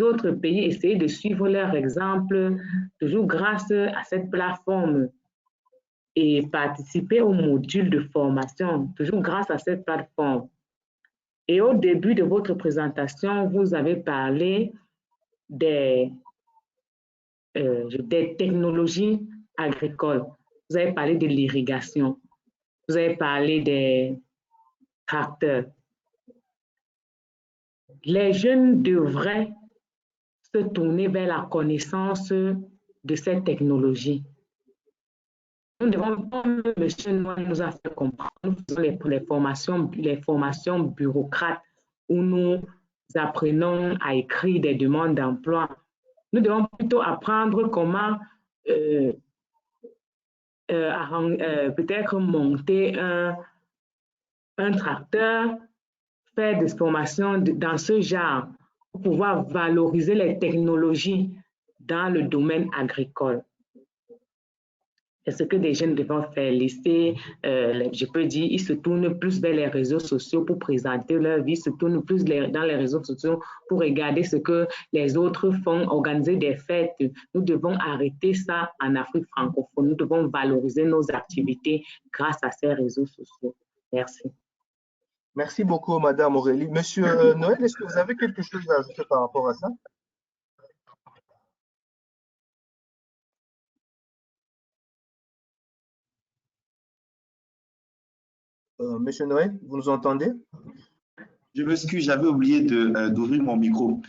autres pays, essayer de suivre leur exemple, toujours grâce à cette plateforme, et participer au module de formation, toujours grâce à cette plateforme. Et au début de votre présentation, vous avez parlé des technologies agricoles. Vous avez parlé de l'irrigation. Vous avez parlé des tracteurs. Les jeunes devraient se tourner vers la connaissance de ces technologies. Nous devons, comme M. Noël nous a fait comprendre, nous faisons les formations bureaucrates où nous apprenons à écrire des demandes d'emploi. Nous devons plutôt apprendre comment peut-être monter un tracteur, faire des formations dans ce genre pour pouvoir valoriser les technologies dans le domaine agricole. C'est ce que des jeunes devront faire. Laisser, je peux dire, ils se tournent plus vers les réseaux sociaux pour présenter leur vie, se tournent plus dans les réseaux sociaux pour regarder ce que les autres font, organiser des fêtes. Nous devons arrêter ça en Afrique francophone. Nous devons valoriser nos activités grâce à ces réseaux sociaux. Merci. Merci beaucoup, Madame Aurélie. Monsieur Noël, est-ce que vous avez quelque chose à ajouter par rapport à ça? Monsieur Noël, vous nous entendez? Je m'excuse, j'avais oublié d'ouvrir mon micro.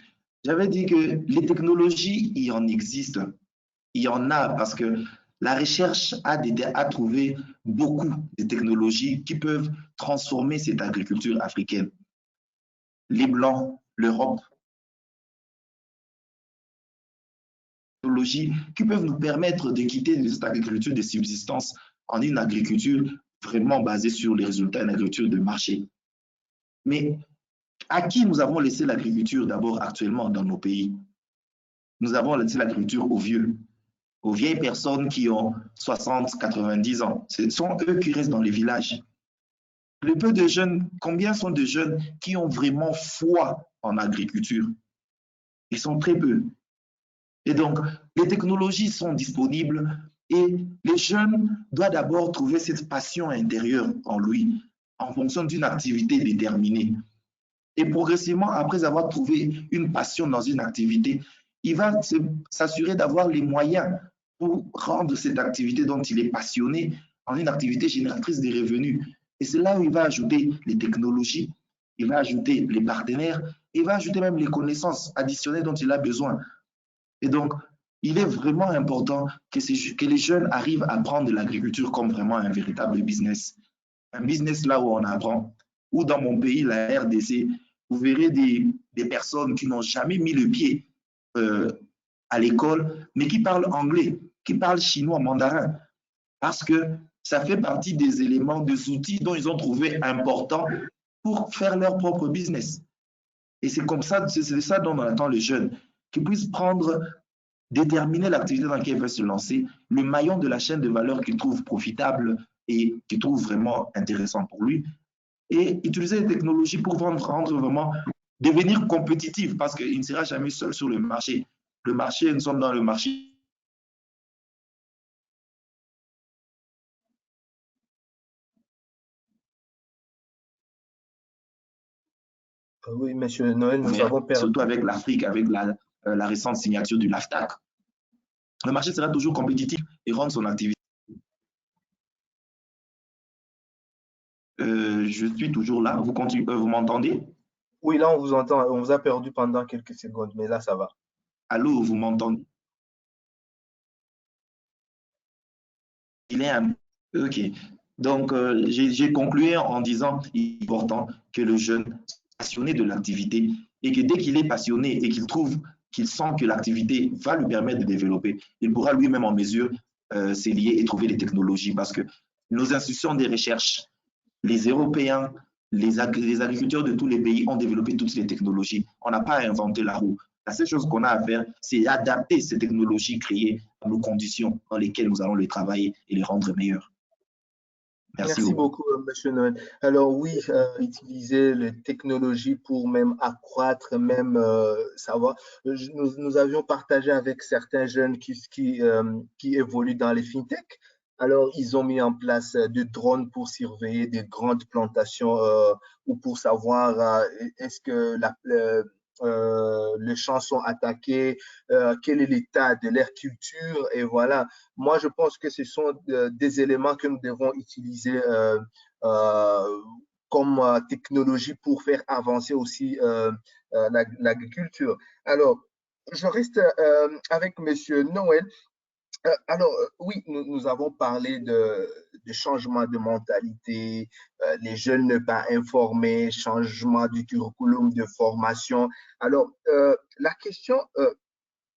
J'avais dit que les technologies, il en existe. Il y en a parce que la recherche a trouvé beaucoup de technologies qui peuvent transformer cette agriculture africaine. Les Blancs, l'Europe, technologies qui peuvent nous permettre de quitter cette agriculture de subsistance en une agriculture vraiment basée sur les résultats d'une agriculture de marché. Mais à qui nous avons laissé l'agriculture d'abord actuellement dans nos pays? Nous avons laissé l'agriculture aux vieilles personnes qui ont 60, 90 ans. Ce sont eux qui restent dans les villages. Le peu de jeunes, combien sont de jeunes qui ont vraiment foi en agriculture? Ils sont très peu. Et donc, les technologies sont disponibles et les jeunes doivent d'abord trouver cette passion intérieure en lui, en fonction d'une activité déterminée. Et progressivement, après avoir trouvé une passion dans une activité, il va s'assurer d'avoir les moyens pour rendre cette activité dont il est passionné en une activité génératrice de revenus. Et c'est là où il va ajouter les technologies, il va ajouter les partenaires, il va ajouter même les connaissances additionnelles dont il a besoin. Et donc, il est vraiment important que les jeunes arrivent à prendre l'agriculture comme vraiment un véritable business. Un business là où on apprend. Ou dans mon pays, la RDC, vous verrez des personnes qui n'ont jamais mis le pied à l'école, mais qui parlent anglais, qui parlent chinois, mandarin, parce que ça fait partie des éléments, des outils dont ils ont trouvé importants pour faire leur propre business. Et c'est comme ça, c'est ça dont on attend les jeunes, qu'ils puissent déterminer l'activité dans laquelle ils veulent se lancer, le maillon de la chaîne de valeur qu'ils trouvent profitable et qu'ils trouvent vraiment intéressant pour lui, et utiliser les technologies pour rendre vraiment, devenir compétitif, parce qu'il ne sera jamais seul sur le marché. Le marché, nous sommes dans le marché. Oui, Monsieur Noël, nous avons perdu. Surtout avec l'Afrique, avec la récente signature du LAFTAC. Le marché sera toujours compétitif et rendre son activité. Je suis toujours là. Vous m'entendez? Oui, là, on vous entend. On vous a perdu pendant quelques secondes, mais là, ça va. Allô, vous m'entendez? OK. Donc, j'ai conclu en disant qu'il est important que le jeune soit passionné de l'activité et que dès qu'il est passionné et qu'il sent que l'activité va lui permettre de développer, il pourra lui-même en mesure s'y lier et trouver des technologies parce que nos institutions de recherche, les Européens, les agriculteurs de tous les pays ont développé toutes les technologies. On n'a pas inventé la roue. La seule chose qu'on a à faire, c'est adapter ces technologies créées à nos conditions dans lesquelles nous allons les travailler et les rendre meilleures. Merci beaucoup, Monsieur Noël. Alors oui, utiliser les technologies pour même accroître, même savoir. Nous avions partagé avec certains jeunes qui évoluent dans les fintech. Alors, ils ont mis en place des drones pour surveiller des grandes plantations ou pour savoir est-ce que les champs sont attaqués, quel est l'état de leur culture. Et voilà, moi, je pense que ce sont des éléments que nous devons utiliser euh, comme technologie pour faire avancer aussi l'agriculture. Alors, je reste avec Monsieur Noël. Oui, nous avons parlé de changement de mentalité, les jeunes ne pas informés, changement du curriculum de formation. Alors, la question,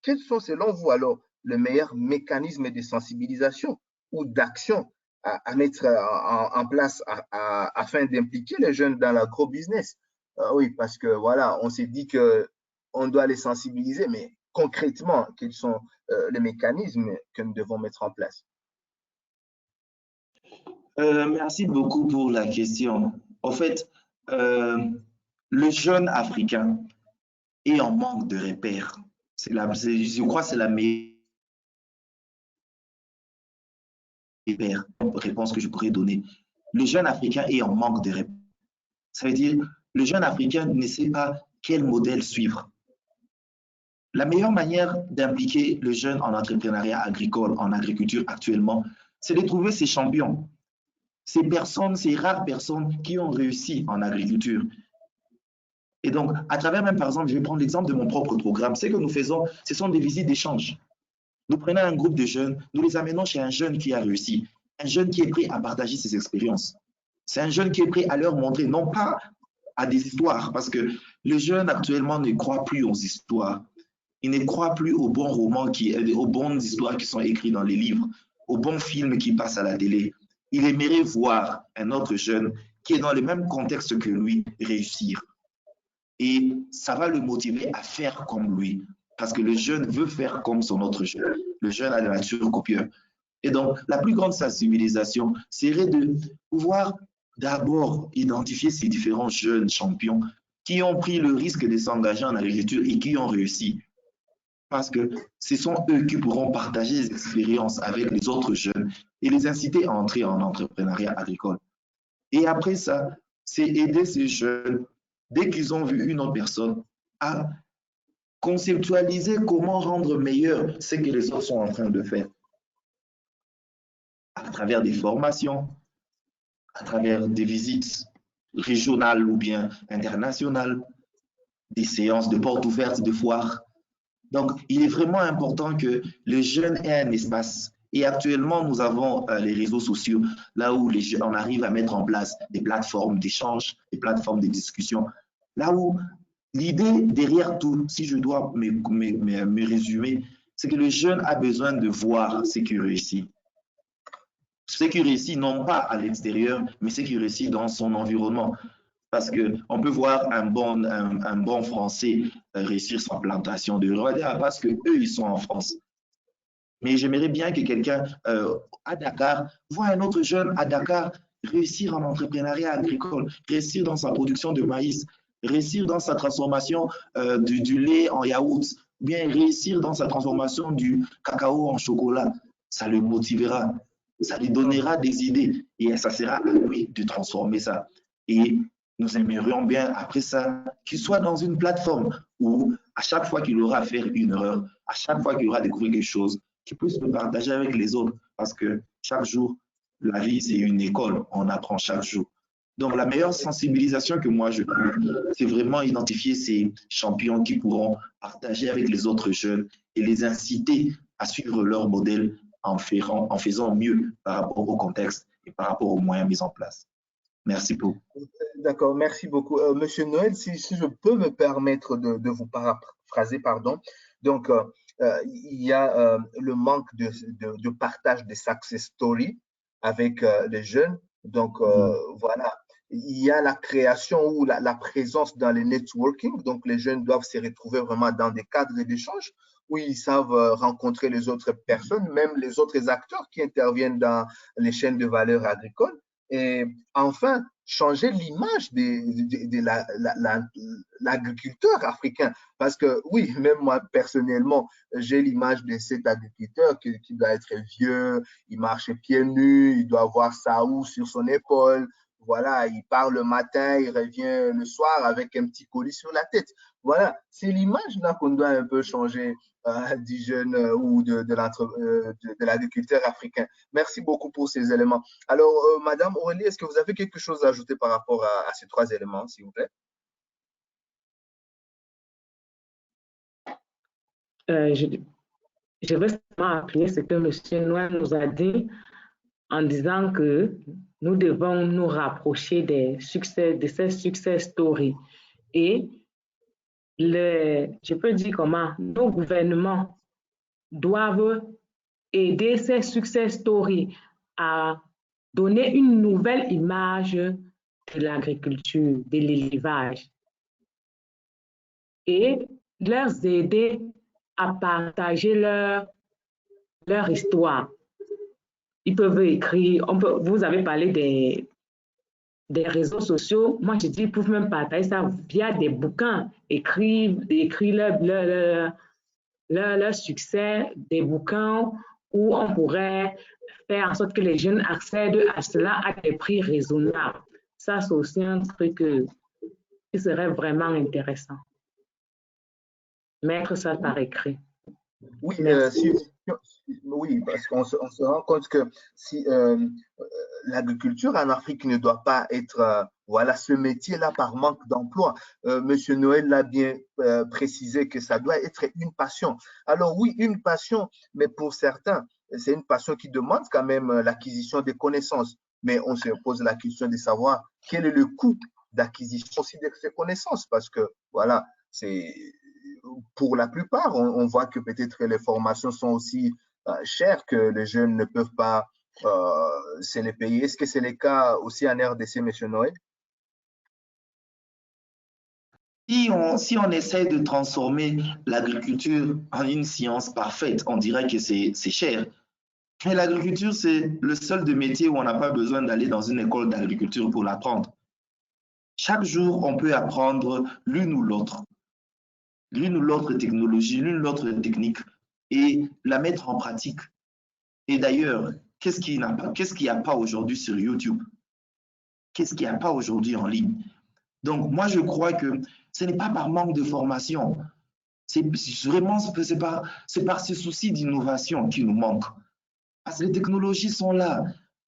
quels sont selon vous alors le meilleur mécanisme de sensibilisation ou d'action à mettre en place afin d'impliquer les jeunes dans l'agro-business? Oui, parce que voilà, on s'est dit que on doit les sensibiliser, mais concrètement, quels sont les mécanismes que nous devons mettre en place? Merci beaucoup pour la question. En fait, le jeune africain est en manque de repères. Je crois que c'est la meilleure réponse que je pourrais donner. Le jeune africain est en manque de repères. Ça veut dire, le jeune africain ne sait pas quel modèle suivre. La meilleure manière d'impliquer le jeune en entrepreneuriat agricole, en agriculture actuellement, c'est de trouver ces champions, ces personnes, ces rares personnes qui ont réussi en agriculture. Et donc, à travers même, par exemple, je vais prendre l'exemple de mon propre programme. Ce que nous faisons, ce sont des visites d'échange. Nous prenons un groupe de jeunes, nous les amenons chez un jeune qui a réussi, un jeune qui est prêt à partager ses expériences. C'est un jeune qui est prêt à leur montrer, non pas à des histoires, parce que les jeunes actuellement ne croient plus aux histoires. Ils ne croient plus aux bons romans, aux bonnes histoires qui sont écrites dans les livres, aux bons films qui passent à la télé. Il aimerait voir un autre jeune qui est dans le même contexte que lui réussir. Et ça va le motiver à faire comme lui, parce que le jeune veut faire comme son autre jeune. Le jeune a la nature copieur. Et donc, la plus grande sensibilisation serait de pouvoir d'abord identifier ces différents jeunes champions qui ont pris le risque de s'engager en agriculture et qui ont réussi. Parce que ce sont eux qui pourront partager les expériences avec les autres jeunes et les inciter à entrer en entrepreneuriat agricole. Et après ça, c'est aider ces jeunes, dès qu'ils ont vu une autre personne, à conceptualiser comment rendre meilleur ce que les autres sont en train de faire. À travers des formations, à travers des visites régionales ou bien internationales, des séances de portes ouvertes de foires. Donc, il est vraiment important que les jeunes aient un espace. Et actuellement, nous avons les réseaux sociaux, là où on arrive à mettre en place des plateformes d'échange, des plateformes de discussion, là où l'idée derrière tout, si je dois me résumer, c'est que le jeune a besoin de voir ce qui réussit. Ce qui réussit non pas à l'extérieur, mais ce qui réussit dans son environnement. Parce qu'on peut voir un bon Français réussir sa plantation de roi parce qu'eux, ils sont en France. Mais j'aimerais bien que quelqu'un à Dakar voit un autre jeune à Dakar réussir en entrepreneuriat agricole, réussir dans sa production de maïs, réussir dans sa transformation du lait en yaourt, bien réussir dans sa transformation du cacao en chocolat. Ça le motivera, ça lui donnera des idées et ça sera à lui de transformer ça. Et nous aimerions bien, après ça, qu'il soit dans une plateforme où, à chaque fois qu'il aura à faire une erreur, à chaque fois qu'il aura à découvrir quelque chose, qu'il puisse le partager avec les autres. Parce que chaque jour, la vie, c'est une école. On apprend chaque jour. Donc, la meilleure sensibilisation que moi je trouve, c'est vraiment identifier ces champions qui pourront partager avec les autres jeunes et les inciter à suivre leur modèle en faisant mieux par rapport au contexte et par rapport aux moyens mis en place. Merci beaucoup. D'accord, merci beaucoup. Monsieur Noël, si je peux me permettre de vous paraphraser, pardon. Donc, il y a le manque de partage des success stories avec les jeunes. Donc, voilà. Il y a la création ou la présence dans les networking. Donc, les jeunes doivent se retrouver vraiment dans des cadres d'échange où ils savent rencontrer les autres personnes, même les autres acteurs qui interviennent dans les chaînes de valeur agricole. Et enfin, changer l'image de l'agriculteur africain. Parce que oui, même moi personnellement, j'ai l'image de cet agriculteur qui doit être vieux, il marche pieds nus, il doit avoir sa houe sur son épaule. Voilà, il part le matin, il revient le soir avec un petit colis sur la tête. Voilà, c'est l'image là qu'on doit un peu changer du jeune ou de l'agriculteur africain. Merci beaucoup pour ces éléments. Alors, Madame Aurélie, est-ce que vous avez quelque chose à ajouter par rapport à ces trois éléments, s'il vous plaît? Je veux seulement appuyer ce que M. Noël nous a dit en disant que nous devons nous rapprocher des succès, de ces success stories. Et je peux dire comment nos gouvernements doivent aider ces success stories à donner une nouvelle image de l'agriculture, de l'élevage et leur aider à partager leur histoire. Ils peuvent écrire, vous avez parlé des réseaux sociaux. Moi, je dis, ils peuvent même partager ça via des bouquins, écrire leur succès, des bouquins où on pourrait faire en sorte que les jeunes accèdent à cela à des prix raisonnables. Ça, c'est aussi un truc qui serait vraiment intéressant. Mettre ça par écrit. Oui, Merci. oui, parce qu'on se rend compte que si l'agriculture en Afrique ne doit pas être voilà, ce métier-là par manque d'emploi. Monsieur Noël l'a bien précisé que ça doit être une passion. Alors oui, une passion, mais pour certains, c'est une passion qui demande quand même l'acquisition des connaissances. Mais on se pose la question de savoir quel est le coût d'acquisition aussi de ces connaissances, parce que voilà, c'est pour la plupart, on voit que peut-être les formations sont aussi chères, que les jeunes ne peuvent pas se les payer. Est-ce que c'est le cas aussi en RDC, M. Noël? Si on essaie de transformer l'agriculture en une science parfaite, on dirait que c'est cher. Mais l'agriculture, c'est le seul des métiers où on n'a pas besoin d'aller dans une école d'agriculture pour l'apprendre. Chaque jour, on peut apprendre l'une ou l'autre technologie, l'une ou l'autre technique et la mettre en pratique. Et d'ailleurs, qu'est-ce qu'il n'y a pas aujourd'hui sur YouTube? Qu'est-ce qu'il n'y a pas aujourd'hui en ligne? Donc, moi, je crois que ce n'est pas par manque de formation. C'est vraiment par ce souci d'innovation qui nous manque. Parce que les technologies sont là.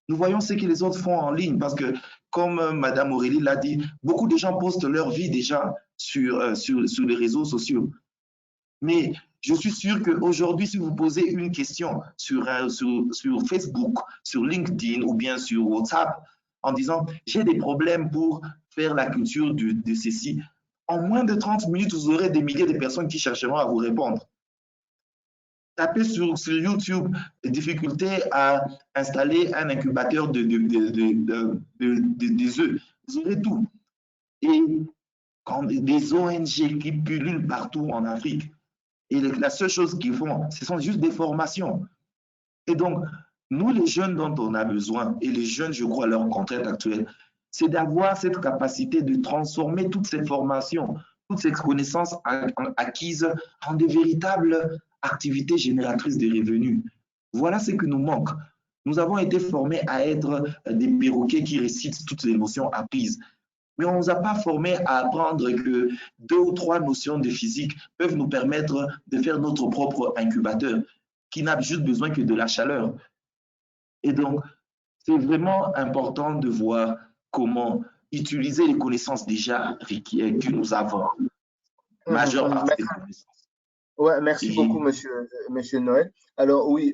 Nous voyons ce que les autres font en ligne. Parce que, comme Mme Aurélie l'a dit, beaucoup de gens postent leur vie déjà sur les réseaux sociaux. Mais je suis sûr qu'aujourd'hui, si vous posez une question sur Facebook, sur LinkedIn ou bien sur WhatsApp, en disant « j'ai des problèmes pour faire la culture de ceci », en moins de 30 minutes, vous aurez des milliers de personnes qui chercheront à vous répondre. Tapez sur YouTube « difficulté à installer un incubateur des œufs », vous aurez tout. Et quand des ONG qui pullulent partout en Afrique, et la seule chose qu'ils font, ce sont juste des formations. Et donc, nous, les jeunes dont on a besoin, et les jeunes, je crois, leur contrainte actuelle, c'est d'avoir cette capacité de transformer toutes ces formations, toutes ces connaissances acquises en de véritables activités génératrices de revenus. Voilà ce qui nous manque. Nous avons été formés à être des perroquets qui récitent toutes les notions apprises. Mais on ne nous a pas formés à apprendre que 2 ou 3 notions de physique peuvent nous permettre de faire notre propre incubateur, qui n'a juste besoin que de la chaleur. Et donc, c'est vraiment important de voir comment utiliser les connaissances déjà que nous avons. Majeure partie des connaissances. Ouais, merci beaucoup, monsieur Noël. Alors oui,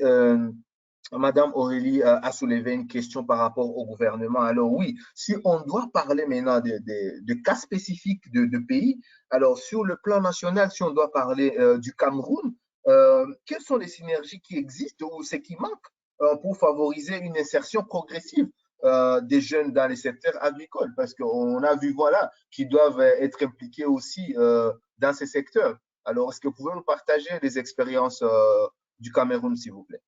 Madame Aurélie a soulevé une question par rapport au gouvernement. Alors oui, si on doit parler maintenant de cas spécifiques de pays, alors sur le plan national, si on doit parler du Cameroun, quelles sont les synergies qui existent ou ce qui manque pour favoriser une insertion progressive des jeunes dans les secteurs agricoles? Parce qu'on a vu, voilà, qu'ils doivent être impliqués aussi dans ces secteurs. Alors, est-ce que vous pouvez nous partager les expériences du Cameroun, s'il vous plaît?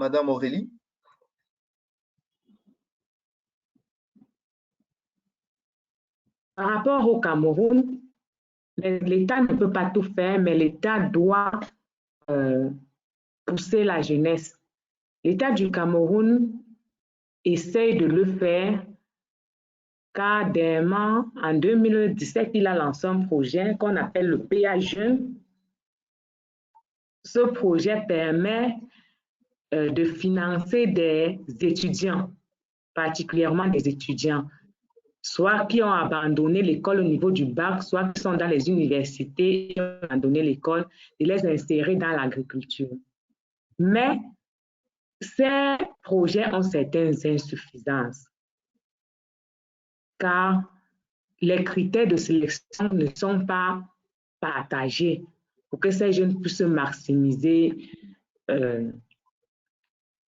Madame Aurélie? Par rapport au Cameroun, l'État ne peut pas tout faire, mais l'État doit pousser la jeunesse. L'État du Cameroun essaye de le faire car dernièrement, en 2017, il a lancé un projet qu'on appelle le PA Jeune. Ce projet permet de financer des étudiants, particulièrement des étudiants, soit qui ont abandonné l'école au niveau du bac, soit qui sont dans les universités et ont abandonné l'école, et les insérer dans l'agriculture. Mais ces projets ont certaines insuffisances, car les critères de sélection ne sont pas partagés pour que ces jeunes puissent maximiser,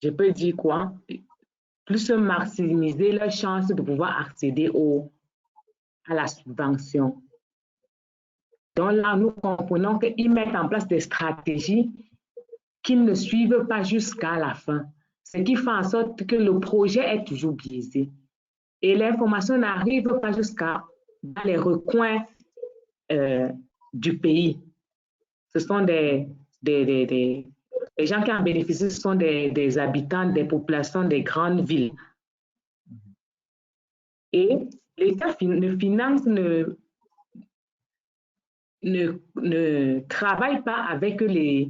je peux dire quoi, plus maximiser leur chance de pouvoir accéder à la subvention. Donc là, nous comprenons qu'ils mettent en place des stratégies qu'ils ne suivent pas jusqu'à la fin, ce qui fait en sorte que le projet est toujours biaisé. Et l'information n'arrive pas jusqu'à dans les recoins du pays. Ce sont des gens qui en bénéficient, ce sont des habitants des populations des grandes villes. Et l'État ne travaille pas avec les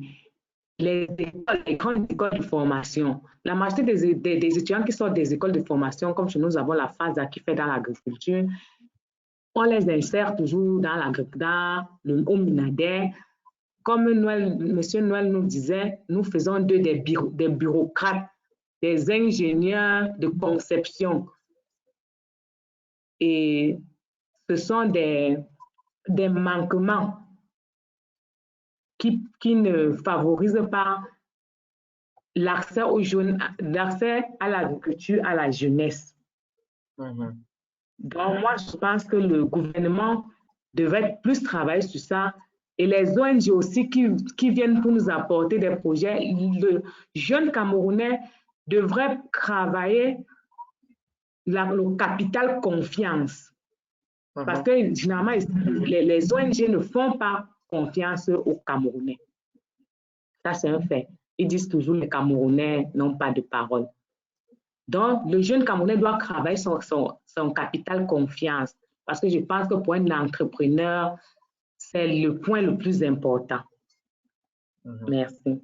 grandes écoles de formation. La majorité des étudiants qui sortent des écoles de formation, comme chez nous avons la FASA qui fait dans l'agriculture, on les insère toujours au Minader. Comme M. Noël nous disait, nous faisons des bureaucrates, des ingénieurs de conception. Et ce sont des manquements qui ne favorisent pas l'accès aux jeunes, l'accès à l'agriculture, à la jeunesse. Donc, moi, je pense que le gouvernement devrait plus travailler sur ça et les ONG aussi qui viennent pour nous apporter des projets. Le jeune Camerounais devrait travailler le capital confiance. Parce que généralement, les ONG ne font pas confiance aux Camerounais. Ça, c'est un fait. Ils disent toujours que les Camerounais n'ont pas de parole. Donc, le jeune Camerounais doit travailler son capital confiance parce que je pense que pour un entrepreneur, c'est le point le plus important. Merci.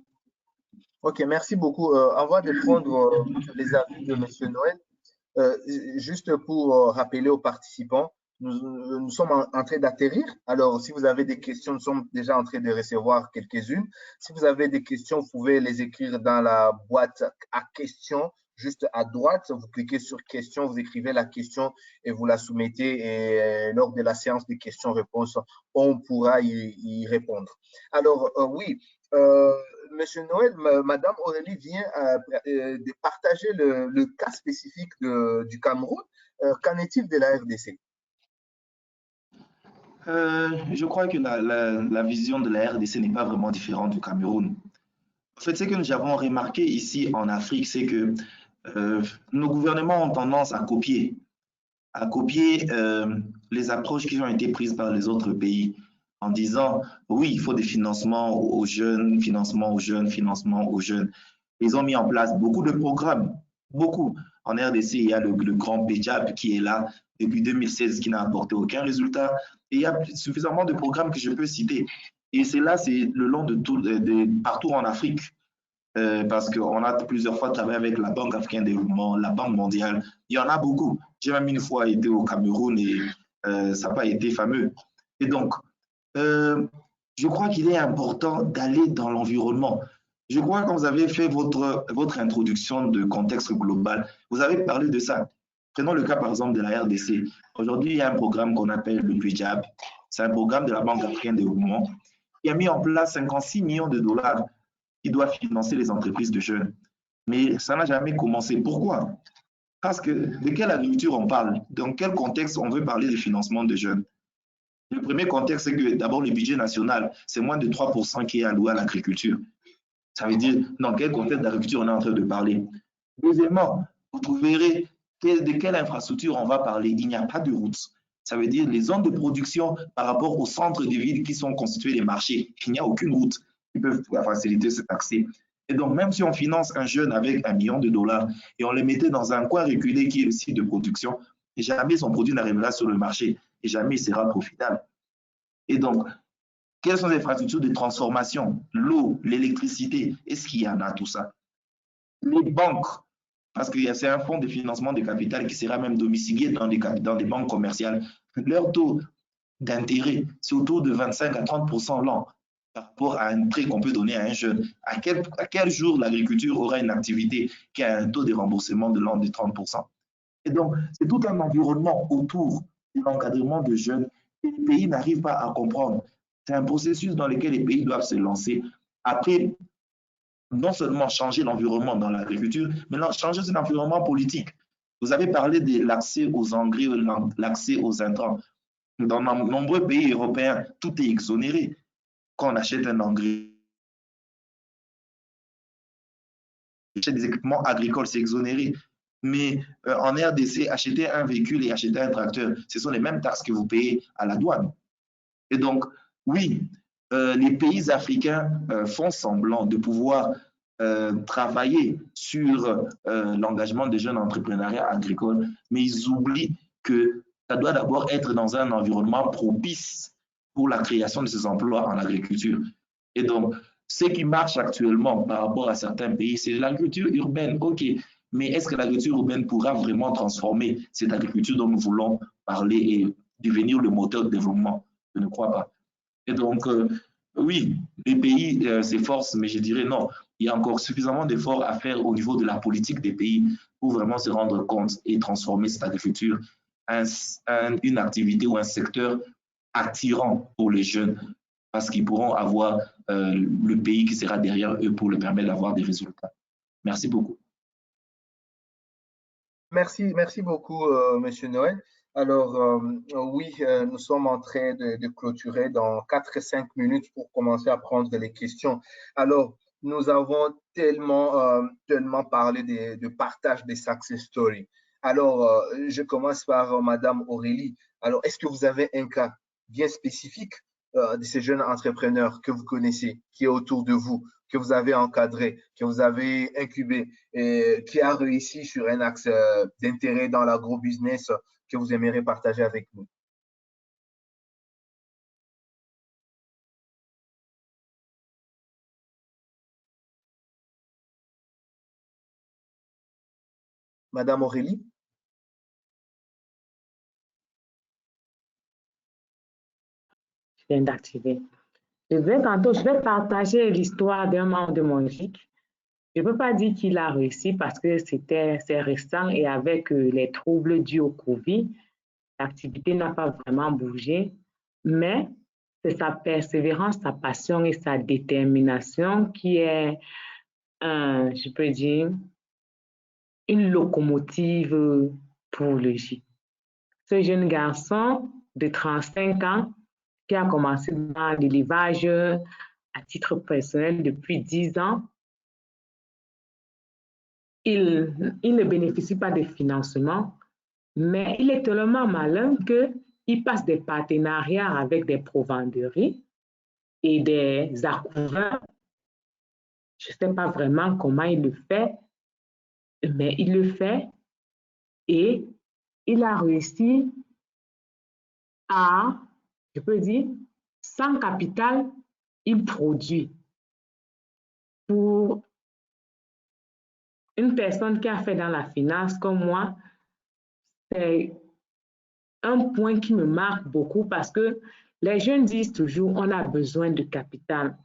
OK, merci beaucoup. Avant de prendre les avis de M. Noël, juste pour rappeler aux participants, nous sommes en train d'atterrir. Alors, si vous avez des questions, nous sommes déjà en train de recevoir quelques-unes. Si vous avez des questions, vous pouvez les écrire dans la boîte à questions, juste à droite. Vous cliquez sur questions, vous écrivez la question et vous la soumettez. Et lors de la séance de questions-réponses, on pourra y répondre. Alors, oui, Monsieur Noël, Madame Aurélie vient de partager le cas spécifique du Cameroun. Qu'en est-il de la RDC? Je crois que la vision de la RDC n'est pas vraiment différente du Cameroun. En fait, ce que nous avons remarqué ici en Afrique, c'est que nos gouvernements ont tendance à copier les approches qui ont été prises par les autres pays en disant, oui, il faut des financements aux jeunes, financement aux jeunes, financement aux jeunes. Ils ont mis en place beaucoup de programmes, beaucoup. En RDC, il y a le grand PJAB qui est là depuis 2016, qui n'a apporté aucun résultat. Et il y a suffisamment de programmes que je peux citer. Et c'est là, c'est le long de partout en Afrique. Parce qu'on a plusieurs fois travaillé avec la Banque africaine de développement, la Banque mondiale. Il y en a beaucoup. J'ai même une fois été au Cameroun et ça n'a pas été fameux. Et donc, je crois qu'il est important d'aller dans l'environnement. Je crois que quand vous avez fait votre introduction de contexte global, vous avez parlé de ça. Prenons le cas par exemple de la RDC. Aujourd'hui, il y a un programme qu'on appelle le PJAB. C'est un programme de la Banque africaine de développement qui a mis en place 56 millions de dollars qui doit financer les entreprises de jeunes. Mais ça n'a jamais commencé. Pourquoi? Parce que de quelle agriculture on parle? Dans quel contexte on veut parler de financement de jeunes? Le premier contexte, c'est que d'abord le budget national, c'est moins de 3% qui est alloué à l'agriculture. Ça veut dire dans quel contexte d'agriculture on est en train de parler. Deuxièmement, vous verrez de quelle infrastructure on va parler. Il n'y a pas de route. Ça veut dire les zones de production par rapport aux centres de villes qui sont constitués des marchés. Il n'y a aucune route qui peut faciliter cet accès. Et donc, même si on finance un jeune avec $1 million et on le mettait dans un coin reculé qui est le site de production, jamais son produit n'arrivera sur le marché et jamais il sera profitable. Et donc, quelles sont les infrastructures de transformation? L'eau, l'électricité, est-ce qu'il y en a tout ça? Les banques, parce que c'est un fonds de financement de capital qui sera même domicilié dans des banques commerciales. Leur taux d'intérêt, c'est autour de 25 à 30% l'an par rapport à un prêt qu'on peut donner à un jeune. À quel jour l'agriculture aura une activité qui a un taux de remboursement de l'an de 30%? Et donc, c'est tout un environnement autour de l'encadrement de jeunes que les pays n'arrivent pas à comprendre. C'est un processus dans lequel les pays doivent se lancer. Après, non seulement changer l'environnement dans l'agriculture, mais changer l'environnement politique. Vous avez parlé de l'accès aux engrais, l'accès aux intrants. Dans de nombreux pays européens, tout est exonéré. Quand on achète un engrais, on achète des équipements agricoles, c'est exonéré. Mais en RDC, acheter un véhicule et acheter un tracteur, ce sont les mêmes taxes que vous payez à la douane. Et donc, oui, les pays africains font semblant de pouvoir travailler sur l'engagement des jeunes entrepreneuriats agricoles, mais ils oublient que ça doit d'abord être dans un environnement propice pour la création de ces emplois en agriculture. Et donc, ce qui marche actuellement par rapport à certains pays, c'est l'agriculture urbaine, ok, mais est-ce que l'agriculture urbaine pourra vraiment transformer cette agriculture dont nous voulons parler et devenir le moteur de développement? Je ne crois pas. Et donc, oui, les pays s'efforcent, mais je dirais non. Il y a encore suffisamment d'efforts à faire au niveau de la politique des pays pour vraiment se rendre compte et transformer cette agriculture en une activité ou un secteur attirant pour les jeunes parce qu'ils pourront avoir le pays qui sera derrière eux pour leur permettre d'avoir des résultats. Merci beaucoup. Merci beaucoup, Monsieur Noël. Alors, oui, nous sommes en train de clôturer dans 4 et 5 minutes pour commencer à prendre les questions. Alors, nous avons tellement parlé de partage des success stories. Alors, je commence par Madame Aurélie. Alors, est-ce que vous avez un cas bien spécifique de ces jeunes entrepreneurs que vous connaissez, qui est autour de vous, que vous avez encadré, que vous avez incubé, et qui a réussi sur un axe d'intérêt dans l'agro-business que vous aimeriez partager avec nous? Madame Aurélie? Je viens d'activer. Je vais partager l'histoire d'un membre de mon GIC. Je ne peux pas dire qu'il a réussi parce que c'est récent et avec les troubles dus au Covid, l'activité n'a pas vraiment bougé, mais c'est sa persévérance, sa passion et sa détermination qui est, je peux dire, une locomotive pour le GIC. Ce jeune garçon de 35 ans qui a commencé dans l'élevage à titre personnel depuis 10 ans, il ne bénéficie pas de financement, mais il est tellement malin qu'il passe des partenariats avec des provenderies et des accouvreurs. Je ne sais pas vraiment comment il le fait, mais il le fait et il a réussi à, je peux dire, sans capital, il produit. Pour une personne qui a fait dans la finance comme moi, c'est un point qui me marque beaucoup parce que les jeunes disent toujours on a besoin de capital.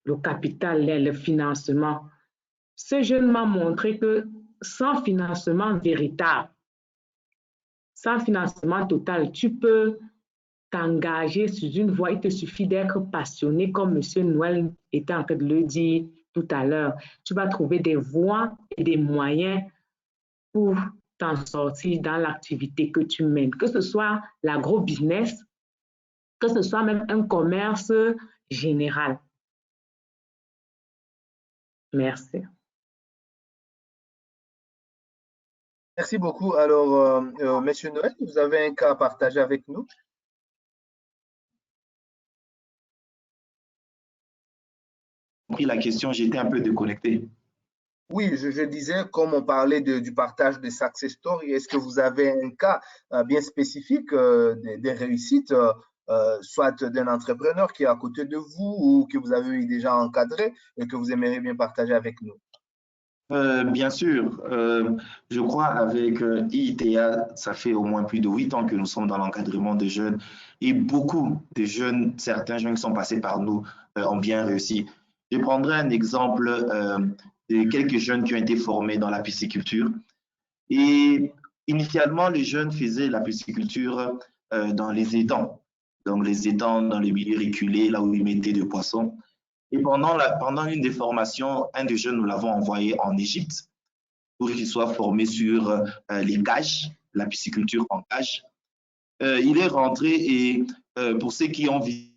Le capital, le financement. Ce jeune m'a montré que sans financement véritable, sans financement total, tu peux t'engager sur une voie. Il te suffit d'être passionné, comme M. Noël était en train de le dire tout à l'heure. Tu vas trouver des voies et des moyens pour t'en sortir dans l'activité que tu mènes, que ce soit l'agro-business, que ce soit même un commerce général. Merci. Merci beaucoup. Alors, Monsieur Noël, vous avez un cas à partager avec nous? Compris la question, j'étais un peu déconnecté. Oui, je disais, comme on parlait du partage des success stories, est-ce que vous avez un cas bien spécifique des réussites, soit d'un entrepreneur qui est à côté de vous ou que vous avez déjà encadré et que vous aimeriez bien partager avec nous? Bien sûr, je crois avec IITA, ça fait au moins plus de 8 ans que nous sommes dans l'encadrement des jeunes et beaucoup de jeunes, certains jeunes qui sont passés par nous ont bien réussi. Je prendrai un exemple de quelques jeunes qui ont été formés dans la pisciculture. Et initialement, les jeunes faisaient la pisciculture dans les étangs, donc les étangs dans les milieux reculés, là où ils mettaient des poissons. Et pendant une des formations, un des jeunes, nous l'avons envoyé en Égypte pour qu'il soit formé sur les cages, la pisciculture en cage. Il est rentré et pour ceux qui ont visité,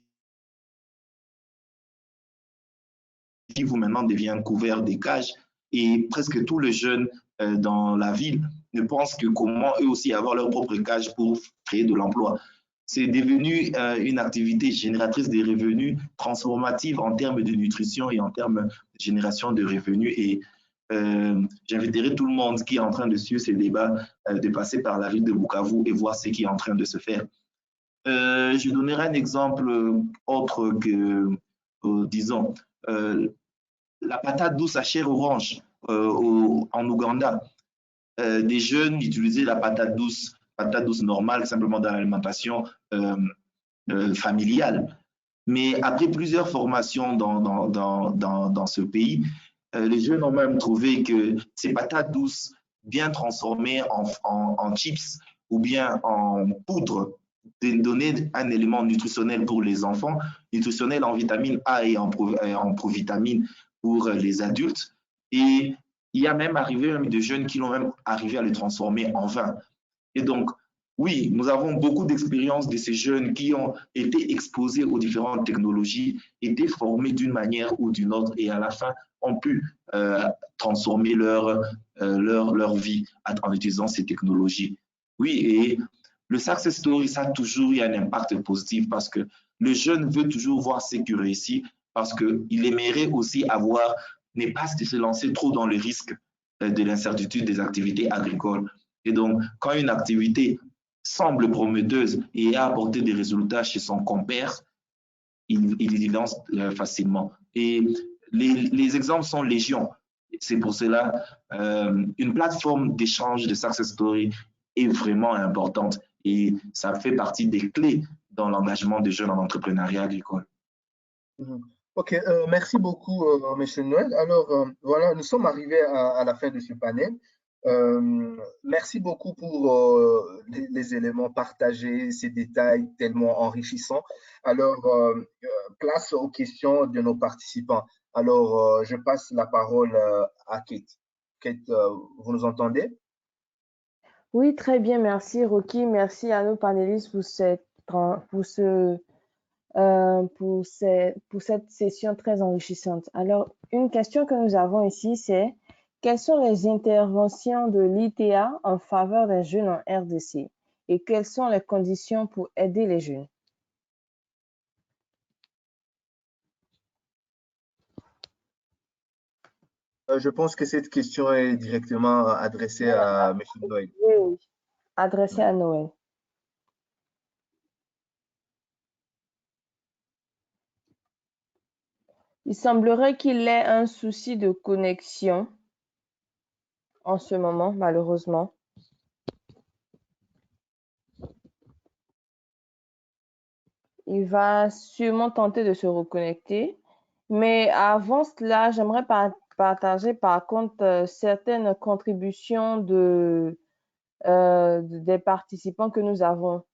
vous maintenant devient couvert des cages et presque tous les jeunes dans la ville ne pensent que comment eux aussi avoir leur propre cage pour créer de l'emploi. C'est devenu une activité génératrice de revenus, transformative en termes de nutrition et en termes de génération de revenus. Et j'inviterai tout le monde qui est en train de suivre ces débats de passer par la ville de Bukavu et voir ce qui est en train de se faire. Je donnerai un exemple autre que, disons, la patate douce à chair orange en Ouganda. Des jeunes utilisaient la patate douce normale, simplement dans l'alimentation familiale. Mais après plusieurs formations dans ce pays, les jeunes ont même trouvé que ces patates douces bien transformées en chips ou bien en poudre donner un élément nutritionnel pour les enfants, nutritionnel en vitamine A et en provitamine pour les adultes. Et il y a même arrivé des jeunes qui l'ont même arrivé à le transformer en vin. Et donc, oui, nous avons beaucoup d'expérience de ces jeunes qui ont été exposés aux différentes technologies, été formés d'une manière ou d'une autre et à la fin ont pu transformer leur vie en utilisant ces technologies. Oui, et le success story, ça a toujours eu un impact positif parce que le jeune veut toujours voir ce qui réussit parce qu'il aimerait aussi avoir, n'est pas de se lancer trop dans le risque de l'incertitude des activités agricoles. Et donc, quand une activité semble prometteuse et a apporté des résultats chez son compère, il y lance facilement. Et les exemples sont légion. C'est pour cela une plateforme d'échange de success story est vraiment importante et ça fait partie des clés dans l'engagement des jeunes en entrepreneuriat agricole. Ok, merci beaucoup, Monsieur Noël. Alors, voilà, nous sommes arrivés à la fin de ce panel. Merci beaucoup pour les éléments partagés, ces détails tellement enrichissants. Alors, place aux questions de nos participants. Alors, je passe la parole à Kate. Kate, vous nous entendez? Oui, très bien, merci Rocky. Merci à nos panélistes pour cette session très enrichissante. Alors, une question que nous avons ici, c'est quelles sont les interventions de l'ITA en faveur des jeunes en RDC et quelles sont les conditions pour aider les jeunes? Je pense que cette question est directement adressée à M. Noël. Oui, adressée à Noël. Il semblerait qu'il ait un souci de connexion en ce moment, malheureusement. Il va sûrement tenter de se reconnecter. Mais avant cela, j'aimerais partager par contre certaines contributions des participants que nous avons.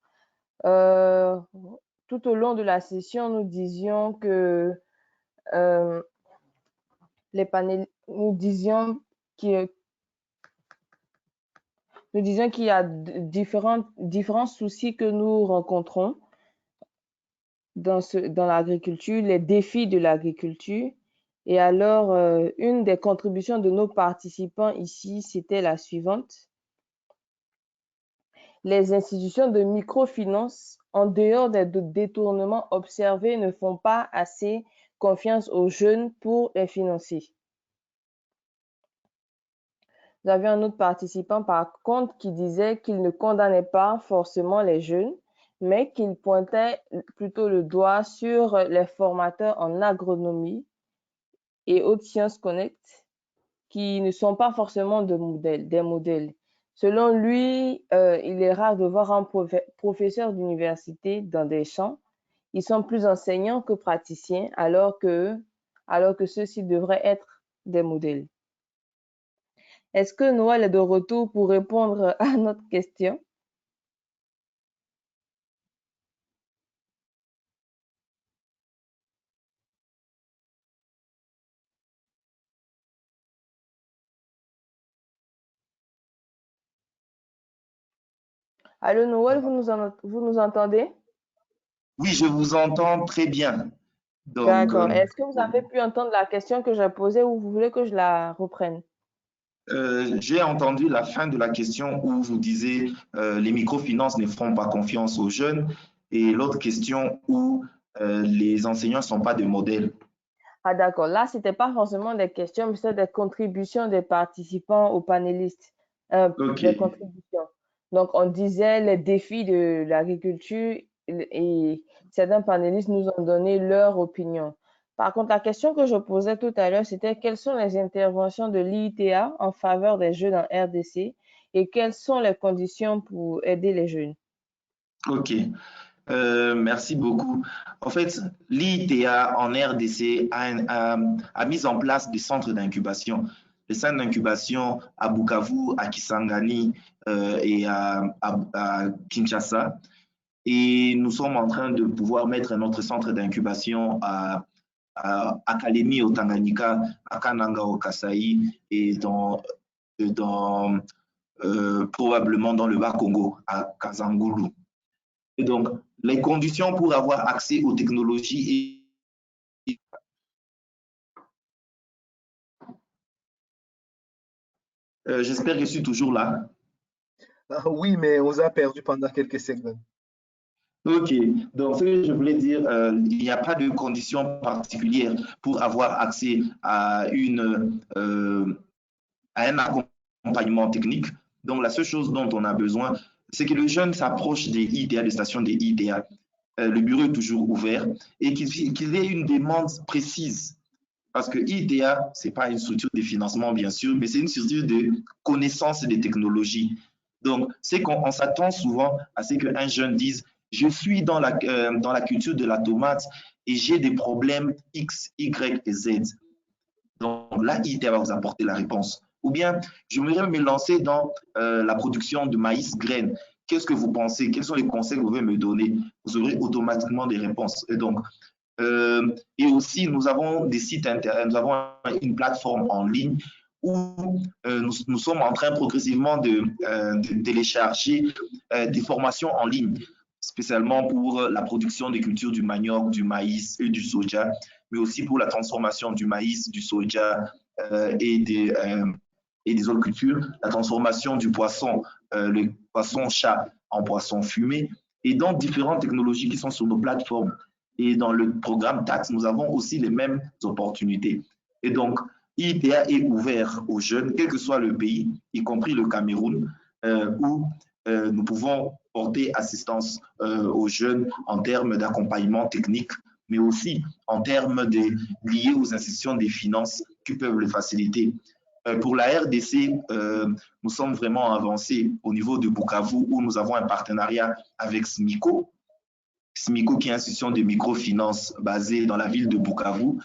Tout au long de la session, nous disions que nous disions qu'il y a différents soucis que nous rencontrons dans l'agriculture, les défis de l'agriculture. Et alors, une des contributions de nos participants ici, c'était la suivante. Les institutions de microfinance, en dehors des détournements observés, ne font pas assez confiance aux jeunes pour les financer. Vous avez un autre participant, par contre, qui disait qu'il ne condamnait pas forcément les jeunes, mais qu'il pointait plutôt le doigt sur les formateurs en agronomie et autres sciences connectes qui ne sont pas forcément des modèles. Selon lui, il est rare de voir un professeur d'université dans des champs. Ils sont plus enseignants que praticiens, alors que ceux-ci devraient être des modèles. Est-ce que Noël est de retour pour répondre à notre question? Allô, Noël, vous nous entendez? Oui, je vous entends très bien. Donc, D'accord. Est-ce que vous avez pu entendre la question que j'ai posée ou vous voulez que je la reprenne? j'ai entendu la fin de la question où vous disiez les microfinances ne font pas confiance aux jeunes et l'autre question où les enseignants ne sont pas des modèles. Ah, d'accord. Là, ce n'était pas forcément des questions, mais c'était des contributions des participants aux panélistes. Ok, Des contributions. Donc, on disait les défis de l'agriculture et certains panélistes nous ont donné leur opinion. Par contre, la question que je posais tout à l'heure, c'était quelles sont les interventions de l'IITA en faveur des jeunes en RDC et quelles sont les conditions pour aider les jeunes? ok. Merci beaucoup. En fait, l'ITA en RDC a mis en place des centres d'incubation. Les centres d'incubation à Bukavu, à Kisangani et à Kinshasa. Et nous sommes en train de pouvoir mettre notre centre d'incubation à Kalemi au Tanganyika, à Kananga au Kasaï et probablement dans le Bas-Congo, à Kazangulu. Et donc, les conditions pour avoir accès aux technologies j'espère que je suis toujours là. Ah oui, mais on vous a perdu pendant quelques secondes. Ok, donc ce que je voulais dire, il n'y a pas de conditions particulières pour avoir accès à un accompagnement technique. Donc, la seule chose dont on a besoin, c'est que le jeune s'approche des ITA, des stations des ITA. Le bureau est toujours ouvert et qu'il ait une demande précise. Parce que ITA, ce n'est pas une structure de financement, bien sûr, mais c'est une structure de connaissance des technologies. Donc, c'est qu'on s'attend souvent à ce qu'un jeune dise je suis dans la culture de la tomate et j'ai des problèmes X, Y et Z. Donc là, ITA va vous apporter la réponse. Ou bien, je voudrais me lancer dans la production de maïs graines. Qu'est-ce que vous pensez? Quels sont les conseils que vous pouvez me donner? Vous aurez automatiquement des réponses. Et aussi, nous avons des sites internet, nous avons une plateforme en ligne où nous sommes en train progressivement de télécharger des formations en ligne, spécialement pour la production des cultures du manioc, du maïs et du soja, mais aussi pour la transformation du maïs, du soja et des autres cultures, la transformation du poisson, le poisson-chat en poisson fumé, et donc différentes technologies qui sont sur nos plateformes. Et dans le programme TAX, nous avons aussi les mêmes opportunités. Et donc, ITA est ouvert aux jeunes, quel que soit le pays, y compris le Cameroun, où nous pouvons porter assistance aux jeunes en termes d'accompagnement technique, mais aussi en termes liés aux institutions des finances qui peuvent le faciliter. Pour la RDC, nous sommes vraiment avancés au niveau de Bukavu, où nous avons un partenariat avec SMICO, SMICO qui est une institution de microfinance basée dans la ville de Bukavu,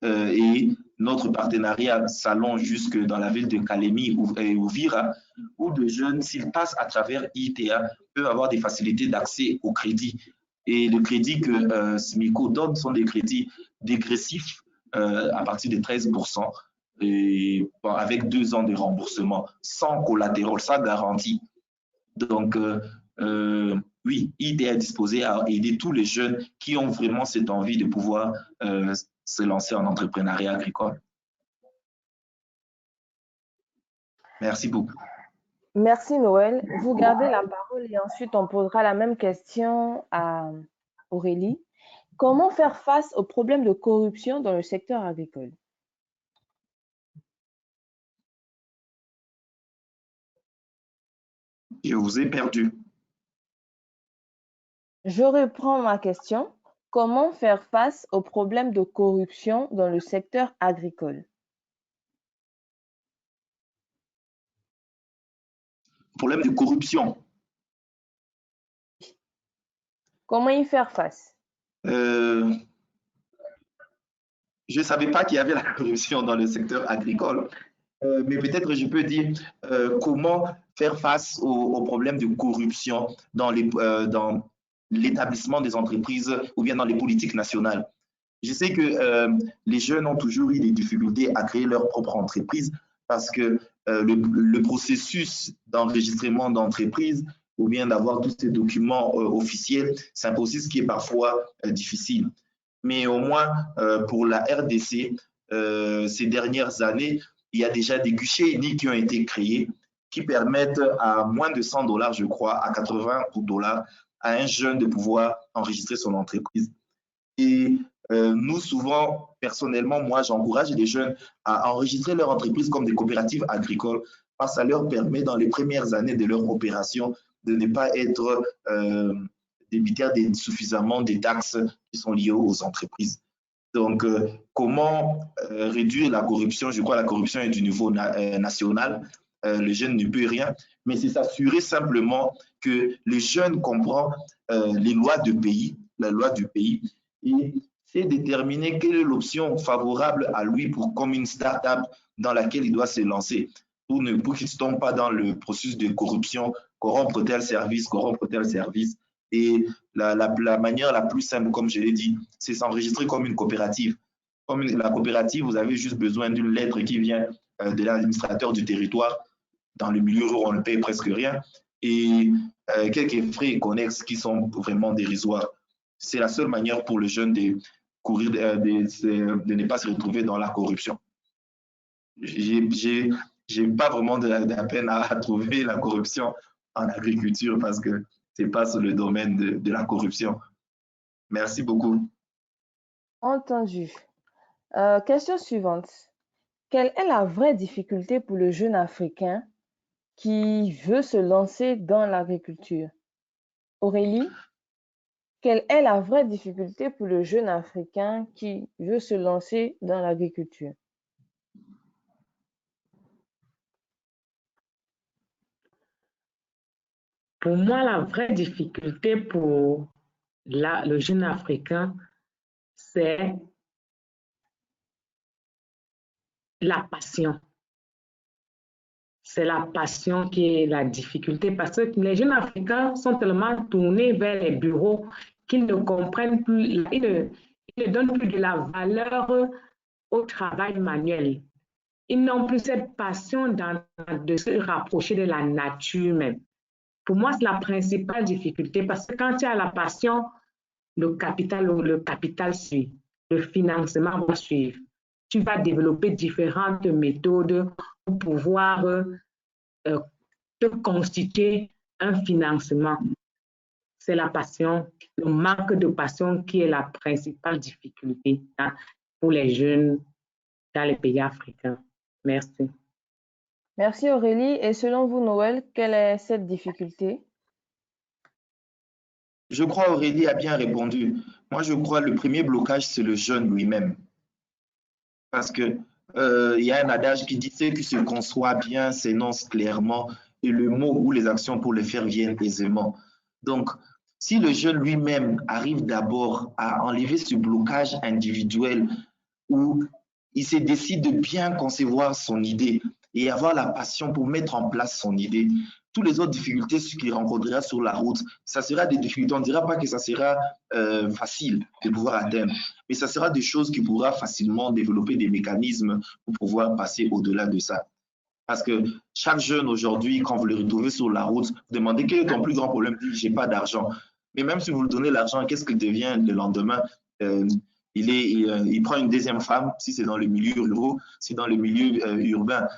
et notre partenariat s'allonge jusque dans la ville de Kalemi et Uvira, où de jeunes, s'ils passent à travers ITA, peuvent avoir des facilités d'accès au crédit. Et le crédit que SMICO donne sont des crédits dégressifs à partir de 13%, et, avec 2 ans de remboursement, sans collatéral, sans garantie. Donc, oui, ITA est disposé à aider tous les jeunes qui ont vraiment cette envie de pouvoir se lancer en entrepreneuriat agricole. Merci beaucoup. Merci Noël. Vous gardez la parole et ensuite on posera la même question à Aurélie. Comment faire face aux problèmes de corruption dans le secteur agricole? Je vous ai perdu. Je reprends ma question. Comment faire face aux problèmes de corruption dans le secteur agricole? Problème de corruption. Comment y faire face? Je ne savais pas qu'il y avait la corruption dans le secteur agricole, mais peut-être je peux dire comment faire face aux problèmes de corruption dans l'établissement des entreprises ou bien dans les politiques nationales. Je sais que les jeunes ont toujours eu des difficultés à créer leur propre entreprise parce que le processus d'enregistrement d'entreprise ou bien d'avoir tous ces documents officiels, c'est un processus qui est parfois difficile. Mais au moins, pour la RDC, ces dernières années, il y a déjà des guichets uniques qui ont été créés qui permettent à moins de $100, je crois, à 80 $ à un jeune de pouvoir enregistrer son entreprise. Et nous, souvent, personnellement, moi, j'encourage les jeunes à enregistrer leur entreprise comme des coopératives agricoles parce que ça leur permet, dans les premières années de leur opération, de ne pas être débitaires suffisamment des taxes qui sont liées aux entreprises. Donc, comment réduire la corruption? Je crois que la corruption est du niveau national. Le jeune ne peut rien, mais c'est s'assurer simplement que le jeune comprend les lois du pays, la loi du pays, et c'est déterminer quelle est l'option favorable à lui comme une start-up dans laquelle il doit se lancer pour qu'il ne se tombe pas dans le processus de corruption, corrompre tel service. Et la manière la plus simple, comme je l'ai dit, c'est s'enregistrer comme une coopérative. Comme la coopérative, vous avez juste besoin d'une lettre qui vient de l'administrateur du territoire. Dans le milieu rural, on ne paye presque rien. Et quelques frais connexes qui sont vraiment dérisoires. C'est la seule manière pour le jeune de ne pas se retrouver dans la corruption. J'ai pas vraiment de la peine à trouver la corruption en agriculture parce que c'est pas sur le domaine de la corruption. Merci beaucoup. Entendu. Question suivante. Quelle est la vraie difficulté pour le jeune Africain qui veut se lancer dans l'agriculture? Aurélie, quelle est la vraie difficulté pour le jeune Africain qui veut se lancer dans l'agriculture? Pour moi, la vraie difficulté pour le jeune Africain, c'est la passion. C'est la passion qui est la difficulté parce que les jeunes Africains sont tellement tournés vers les bureaux qu'ils ne comprennent plus, ils ne donnent plus de la valeur au travail manuel. Ils n'ont plus cette passion de se rapprocher de la nature même. Pour moi, c'est la principale difficulté parce que quand tu as la passion, le capital suit, le financement va suivre. Tu vas développer différentes méthodes pour pouvoir te constituer un financement. C'est la passion, le manque de passion qui est la principale difficulté pour les jeunes dans les pays africains. Merci. Merci Aurélie. Et selon vous, Noël, quelle est cette difficulté? Je crois Aurélie a bien répondu. Moi, je crois que le premier blocage, c'est le jeune lui-même. Parce que y a un adage qui dit ce qui se conçoit bien s'énonce clairement et le mot ou les actions pour le faire viennent aisément. Donc, si le jeune lui-même arrive d'abord à enlever ce blocage individuel où il se décide de bien concevoir son idée et avoir la passion pour mettre en place son idée, toutes les autres difficultés qu'il rencontrera sur la route, ça sera des difficultés. On ne dira pas que ça sera facile de pouvoir atteindre, mais ça sera des choses qu'il pourra facilement développer des mécanismes pour pouvoir passer au-delà de ça. Parce que chaque jeune aujourd'hui, quand vous le retrouvez sur la route, vous demandez quel est ton plus grand problème? Je n'ai pas d'argent. Mais même si vous lui donnez l'argent, qu'est-ce qu'il devient le lendemain? il prend une deuxième femme, si c'est dans le milieu rural, si dans le milieu urbain,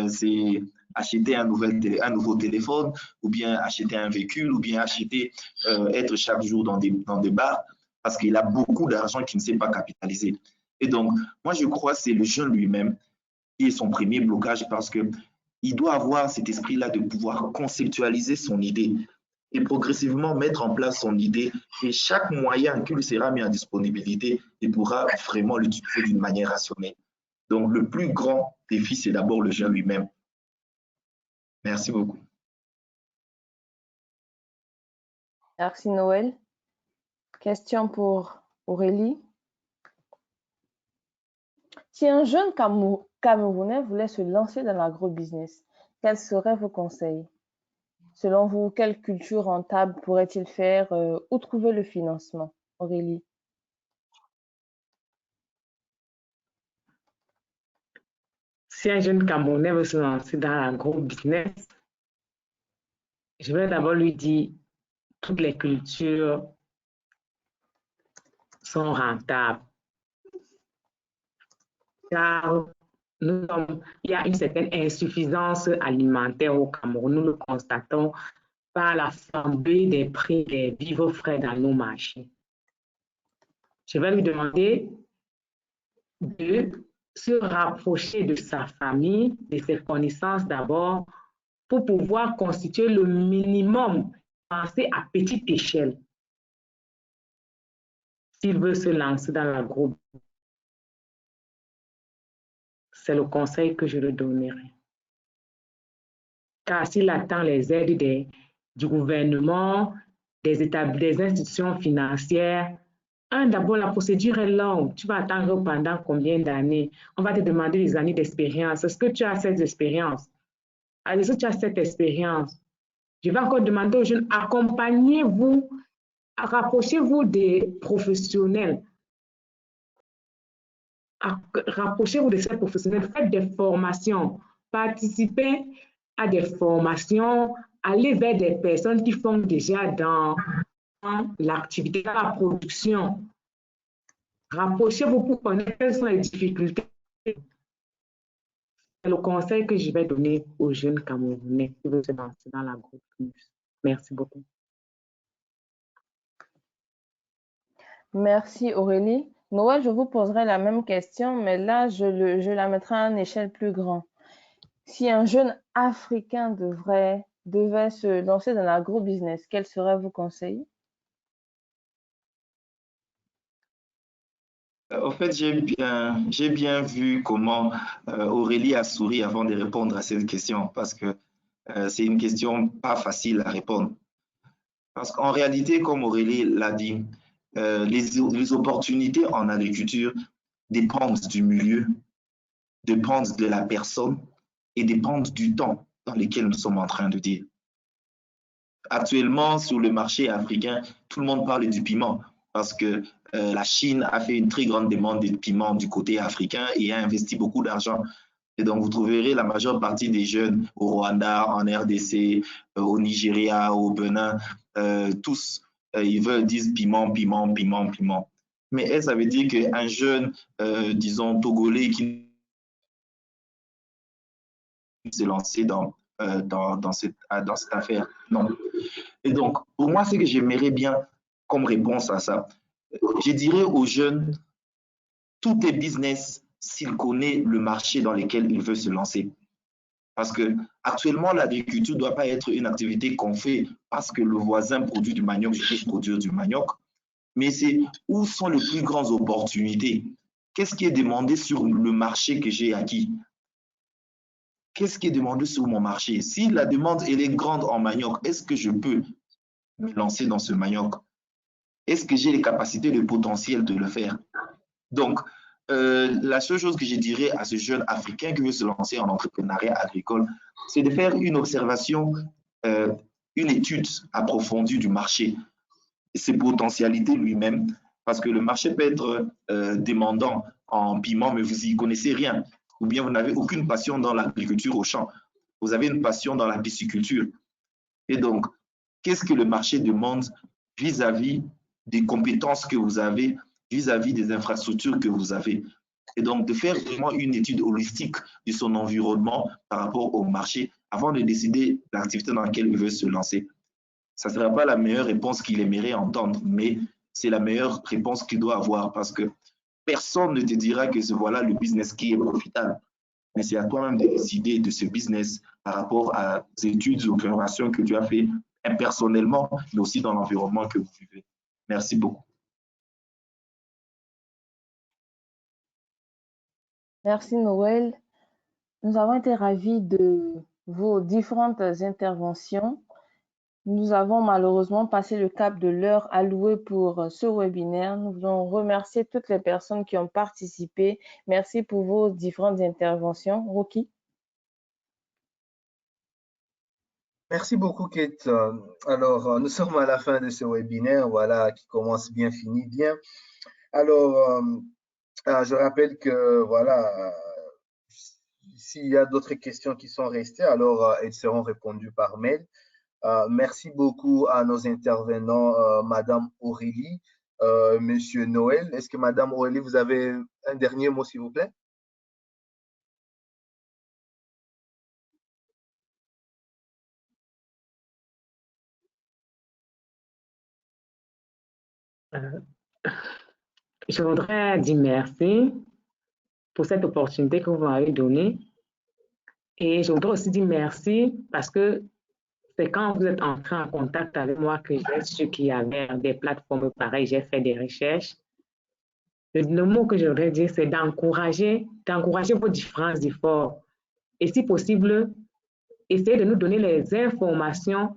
c'est acheter un nouveau téléphone, ou bien acheter un véhicule, ou bien acheter, être chaque jour dans des bars, parce qu'il a beaucoup d'argent qu'il ne sait pas capitaliser. Et donc, moi, je crois que c'est le jeune lui-même qui est son premier blocage, parce qu'il doit avoir cet esprit-là de pouvoir conceptualiser son idée et progressivement mettre en place son idée, et chaque moyen qui lui sera mis en disponibilité, il pourra vraiment l'utiliser d'une manière rationnelle. Donc, le plus grand défi, c'est d'abord le jeune lui-même. Merci beaucoup. Merci Noël. Question pour Aurélie. Si un jeune Camerounais voulait se lancer dans l'agrobusiness, quels seraient vos conseils? Selon vous, quelle culture rentable pourrait-il faire? Où trouver le financement? Aurélie. Si un jeune Camerounais veut se lancer dans l'agrobusiness, je vais d'abord lui dire toutes les cultures sont rentables. Car il y a une certaine insuffisance alimentaire au Cameroun. Nous le constatons par la flambée des prix des vivres frais dans nos marchés. Je vais lui demander de se rapprocher de sa famille, de ses connaissances d'abord, pour pouvoir constituer le minimum, penser à petite échelle. S'il veut se lancer dans l'agro, c'est le conseil que je lui donnerai. Car s'il attend les aides du gouvernement, des institutions financières, d'abord, la procédure est longue. Tu vas attendre pendant combien d'années? On va te demander des années d'expérience. Est-ce que tu as cette expérience? Est-ce que tu as cette expérience? Je vais encore demander aux jeunes, accompagnez-vous, rapprochez-vous des professionnels. Rapprochez-vous de ces professionnels, faites des formations, participez à des formations, allez vers des personnes qui font déjà dans l'activité, dans la production. Rapprochez-vous pour connaître quelles sont les difficultés. C'est le conseil que je vais donner aux jeunes Camerounais qui veulent se lancer dans l'agrobusiness. Merci beaucoup. Merci Aurélie. Noël, je vous poserai la même question, mais là, je la mettrai à une échelle plus grande. Si un jeune Africain devait se lancer dans l'agrobusiness, quels seraient vos conseils? En fait, j'ai bien vu comment Aurélie a souri avant de répondre à cette question, parce que c'est une question pas facile à répondre. Parce qu'en réalité, comme Aurélie l'a dit, les opportunités en agriculture dépendent du milieu, dépendent de la personne et dépendent du temps dans lequel nous sommes en train de dire. Actuellement, sur le marché africain, tout le monde parle du piment parce que la Chine a fait une très grande demande de piment du côté africain et a investi beaucoup d'argent. Et donc, vous trouverez la majeure partie des jeunes au Rwanda, en RDC, au Nigeria, au Bénin, tous, ils disent piment, piment, piment, piment. Mais est-ce que ça veut dire qu'un jeune, disons, Togolais qui s'est lancé dans cette affaire? Non. Et donc, pour moi, ce que j'aimerais bien comme réponse à ça, je dirais aux jeunes, tout est business s'il connaît le marché dans lequel il veut se lancer. Parce que actuellement, l'agriculture ne doit pas être une activité qu'on fait parce que le voisin produit du manioc, je peux produire du manioc, mais c'est où sont les plus grandes opportunités? Qu'est-ce qui est demandé sur le marché que j'ai acquis? Qu'est-ce qui est demandé sur mon marché? Si la demande elle est grande en manioc, est-ce que je peux me lancer dans ce manioc? Est-ce que j'ai les capacités, le potentiel de le faire? Donc, la seule chose que je dirais à ce jeune Africain qui veut se lancer en entrepreneuriat agricole, c'est de faire une observation, une étude approfondie du marché, ses potentialités lui-même, parce que le marché peut être demandant en piment, mais vous n'y connaissez rien, ou bien vous n'avez aucune passion dans l'agriculture au champ, vous avez une passion dans la pisciculture. Et donc, qu'est-ce que le marché demande vis-à-vis des compétences que vous avez, vis-à-vis des infrastructures que vous avez. Et donc, de faire vraiment une étude holistique de son environnement par rapport au marché avant de décider l'activité dans laquelle il veut se lancer. Ça ne sera pas la meilleure réponse qu'il aimerait entendre, mais c'est la meilleure réponse qu'il doit avoir parce que personne ne te dira que voilà le business qui est profitable. Mais c'est à toi-même de décider de ce business par rapport aux études, aux observations que tu as fait personnellement, mais aussi dans l'environnement que vous vivez. Merci beaucoup. Merci Noël. Nous avons été ravis de vos différentes interventions. Nous avons malheureusement passé le cap de l'heure allouée pour ce webinaire. Nous voulons remercier toutes les personnes qui ont participé. Merci pour vos différentes interventions. Rocky. Merci beaucoup, Kate. Alors, nous sommes à la fin de ce webinaire, voilà, qui commence bien, finit bien. Alors, je rappelle que, voilà, s'il y a d'autres questions qui sont restées, alors elles seront répondues par mail. Merci beaucoup à nos intervenants, Madame Aurélie, Monsieur Noël. Est-ce que Madame Aurélie, vous avez un dernier mot, s'il vous plaît? Je voudrais dire merci pour cette opportunité que vous m'avez donnée. Et je voudrais aussi dire merci parce que c'est quand vous êtes entré en contact avec moi que j'ai su qu'il y avait des plateformes pareilles, j'ai fait des recherches. Le mot que je voudrais dire, c'est d'encourager vos différents efforts. Et si possible, essayez de nous donner les informations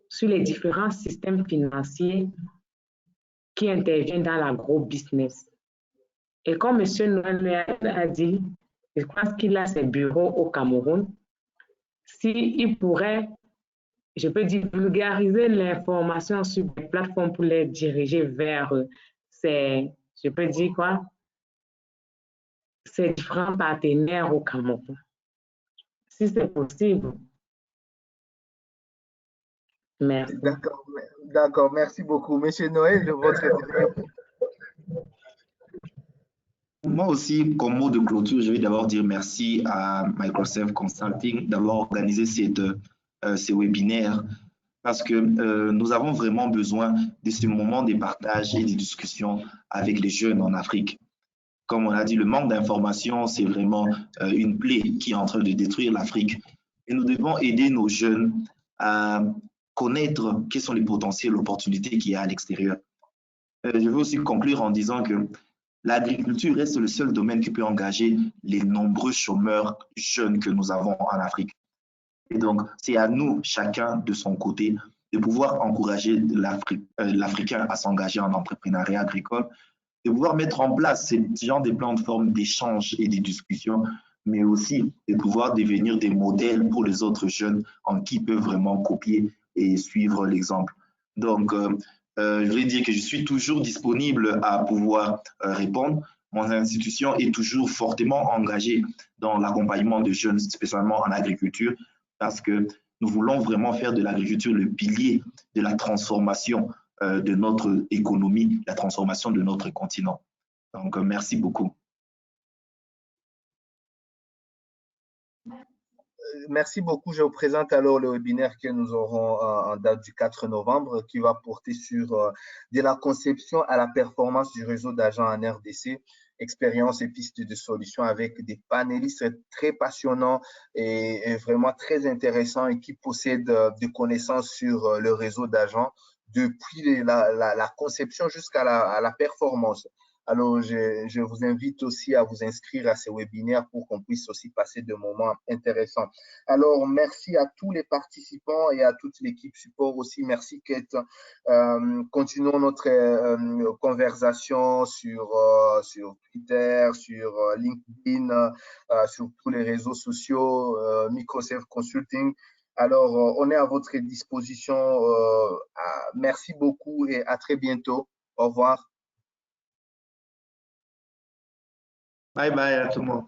sur les différents systèmes financiers qui interviennent dans l'agro-business. Et comme M. Noël a dit, je pense qu'il a ses bureaux au Cameroun. S'il pourrait, je peux dire, vulgariser l'information sur des plateformes pour les diriger vers je peux dire quoi, ces différents partenaires au Cameroun. Si c'est possible. Merci. D'accord, merci beaucoup. Monsieur Noël, votre dernier mot. Moi aussi, comme mot de clôture, je vais d'abord dire merci à Microsoft Consulting d'avoir organisé ces webinaires parce que nous avons vraiment besoin de ce moment de partage et de discussion avec les jeunes en Afrique. Comme on a dit, le manque d'information, c'est vraiment une plaie qui est en train de détruire l'Afrique. Et nous devons aider nos jeunes à connaître quels sont les potentiels opportunités qu'il y a à l'extérieur. Je veux aussi conclure en disant que l'agriculture reste le seul domaine qui peut engager les nombreux chômeurs jeunes que nous avons en Afrique. Et donc, c'est à nous, chacun de son côté, de pouvoir encourager l'Africain à s'engager en entrepreneuriat agricole, de pouvoir mettre en place ce genre de plateformes d'échange et de discussion, mais aussi de pouvoir devenir des modèles pour les autres jeunes en qui peuvent vraiment copier et suivre l'exemple. Donc, je voulais dire que je suis toujours disponible à pouvoir répondre. Mon institution est toujours fortement engagée dans l'accompagnement de jeunes, spécialement en agriculture, parce que nous voulons vraiment faire de l'agriculture le pilier de la transformation de notre économie, la transformation de notre continent. Donc, merci beaucoup. Merci beaucoup. Je vous présente alors le webinaire que nous aurons en date du 4 novembre qui va porter sur de la conception à la performance du réseau d'agents en RDC, expérience et pistes de solutions avec des panélistes très passionnants et vraiment très intéressants et qui possèdent des connaissances sur le réseau d'agents depuis la conception jusqu'à la performance. Alors, je vous invite aussi à vous inscrire à ces webinaires pour qu'on puisse aussi passer de moments intéressants. Alors, merci à tous les participants et à toute l'équipe support aussi. Merci, Kate. Continuons notre conversation sur Twitter, sur LinkedIn, sur tous les réseaux sociaux, Microsoft Consulting. Alors, on est à votre disposition. Merci beaucoup et à très bientôt. Au revoir. Bye bye à tout le monde.